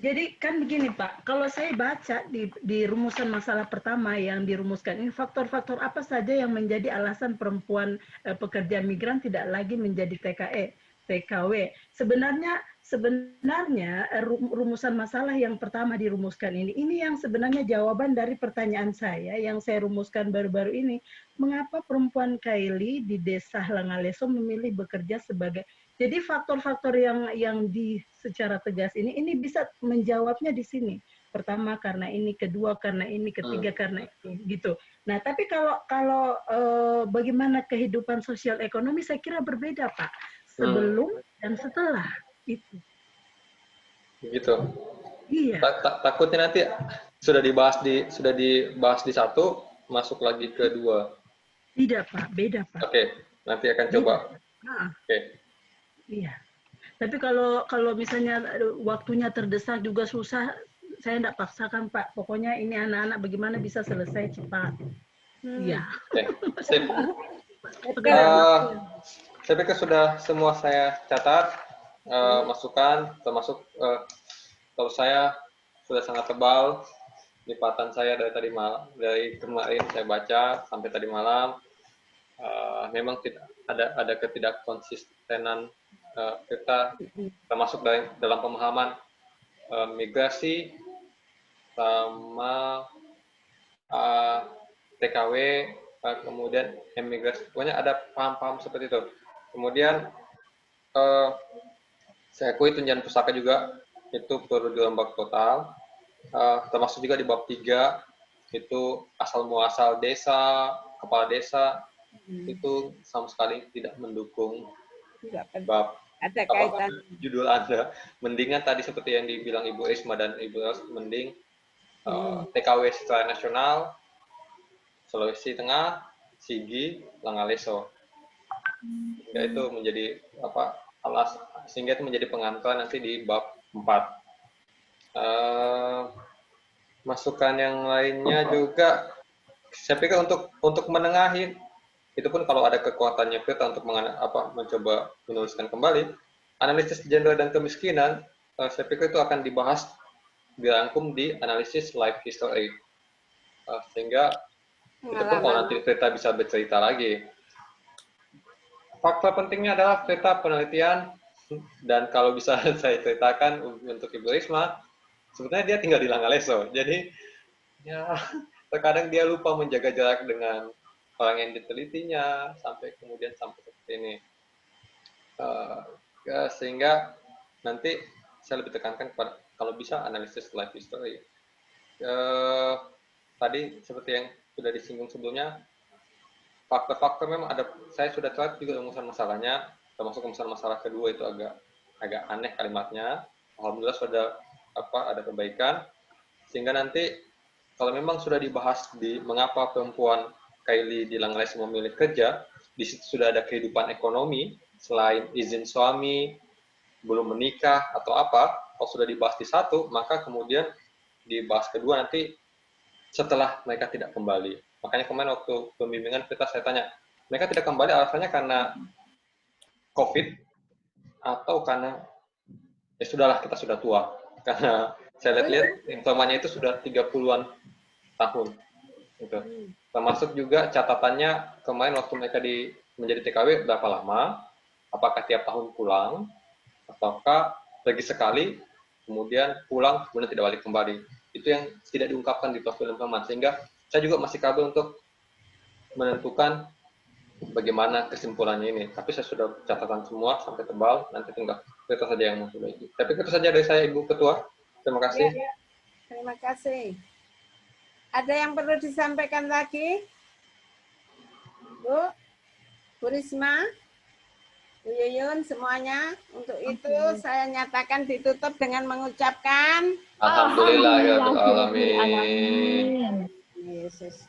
Jadi kan begini Pak, kalau saya baca di rumusan masalah pertama yang dirumuskan ini, faktor-faktor apa saja yang menjadi alasan perempuan pekerja migran tidak lagi menjadi TKW. Sebenarnya rumusan masalah yang pertama dirumuskan ini yang sebenarnya jawaban dari pertanyaan saya yang saya rumuskan baru-baru ini. Mengapa perempuan Kaili di Desa Langaleso memilih bekerja sebagai, jadi faktor-faktor yang secara tegas ini bisa menjawabnya di sini. Pertama karena ini, kedua karena ini, ketiga karena ini, gitu. Nah, tapi kalau bagaimana kehidupan sosial ekonomi, saya kira berbeda, Pak. Sebelum dan setelah itu. Begitu. Iya. Takutnya nanti sudah dibahas di satu, masuk lagi ke dua. Tidak, Pak. Beda, Pak. Oke, nanti akan coba. Oke. Iya. Tapi kalau misalnya waktunya terdesak juga susah, saya tidak paksakan Pak. Pokoknya ini anak-anak bagaimana bisa selesai cepat. Iya. Oke. Saya pikir sudah semua saya catat, masukan, termasuk kalau saya sudah sangat tebal lipatan saya dari kemarin saya baca sampai tadi malam. Memang tidak ada ketidakkonsistenan kita termasuk dalam pemahaman migrasi sama TKW, kemudian emigrasi, pokoknya ada paham-paham seperti itu. Kemudian saya akui tunjangan pusaka juga itu perlu dirombak total, termasuk juga di bab 3 itu asal muasal desa, kepala desa itu sama sekali tidak mendukung bab ada kaitan judul Anda. Mendingan tadi seperti yang dibilang Ibu Isma dan Ibu Els, mending TKW secara nasional, Sulawesi Tengah, Sigi, Langaleso. Sehingga itu menjadi sehingga itu menjadi pengantar nanti di bab 4. Masukan yang lainnya juga, saya pikir untuk menengahi itu pun kalau ada kekuatannya kita untuk mencoba menuliskan kembali analisis gender dan kemiskinan, saya pikir itu akan dibahas dirangkum di analisis life history, sehingga itu pun kalau nanti kita bisa bercerita lagi. Fakta pentingnya adalah peta penelitian, dan kalau bisa saya ceritakan untuk Ibu Risma, sebetulnya dia tinggal di Langaleso, jadi ya terkadang dia lupa menjaga jarak dengan orang yang ditelitinya sampai seperti ini, sehingga nanti saya lebih tekankan kepada kalau bisa analisis life history. Tadi seperti yang sudah disinggung sebelumnya, faktor-faktor memang ada. Saya sudah catat juga rumusan masalahnya, termasuk rumusan masalah kedua itu agak aneh kalimatnya. Alhamdulillah sudah ada perbaikan, sehingga nanti kalau memang sudah dibahas di mengapa perempuan Kaili di Langaleso memilih kerja, di situ sudah ada kehidupan ekonomi selain izin suami, belum menikah atau apa. Kalau sudah dibahas di satu, maka kemudian dibahas kedua nanti setelah mereka tidak kembali. Makanya kemarin waktu pembimbingan kita saya tanya, mereka tidak kembali alasannya karena COVID atau karena ya sudahlah kita sudah tua. Karena saya lihat informasinya itu sudah 30-an tahun. Gitu. Termasuk juga catatannya kemarin waktu mereka menjadi TKW berapa lama, apakah tiap tahun pulang, ataukah pergi sekali, kemudian pulang, kemudian tidak balik kembali. Itu yang tidak diungkapkan di profil informan, sehingga saya juga masih kabel untuk menentukan bagaimana kesimpulannya ini. Tapi saya sudah catatan semua sampai tebal, nanti tinggal kita saja yang memperbaiki. Tapi itu saja dari saya, Ibu Ketua. Terima kasih. Ya. Terima kasih. Ada yang perlu disampaikan lagi? Bu Risma, Bu Yuyun, semuanya. Untuk itu saya nyatakan ditutup dengan mengucapkan Alhamdulillahirrahmanirrahim. Yesus.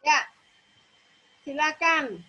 Ya, silakan.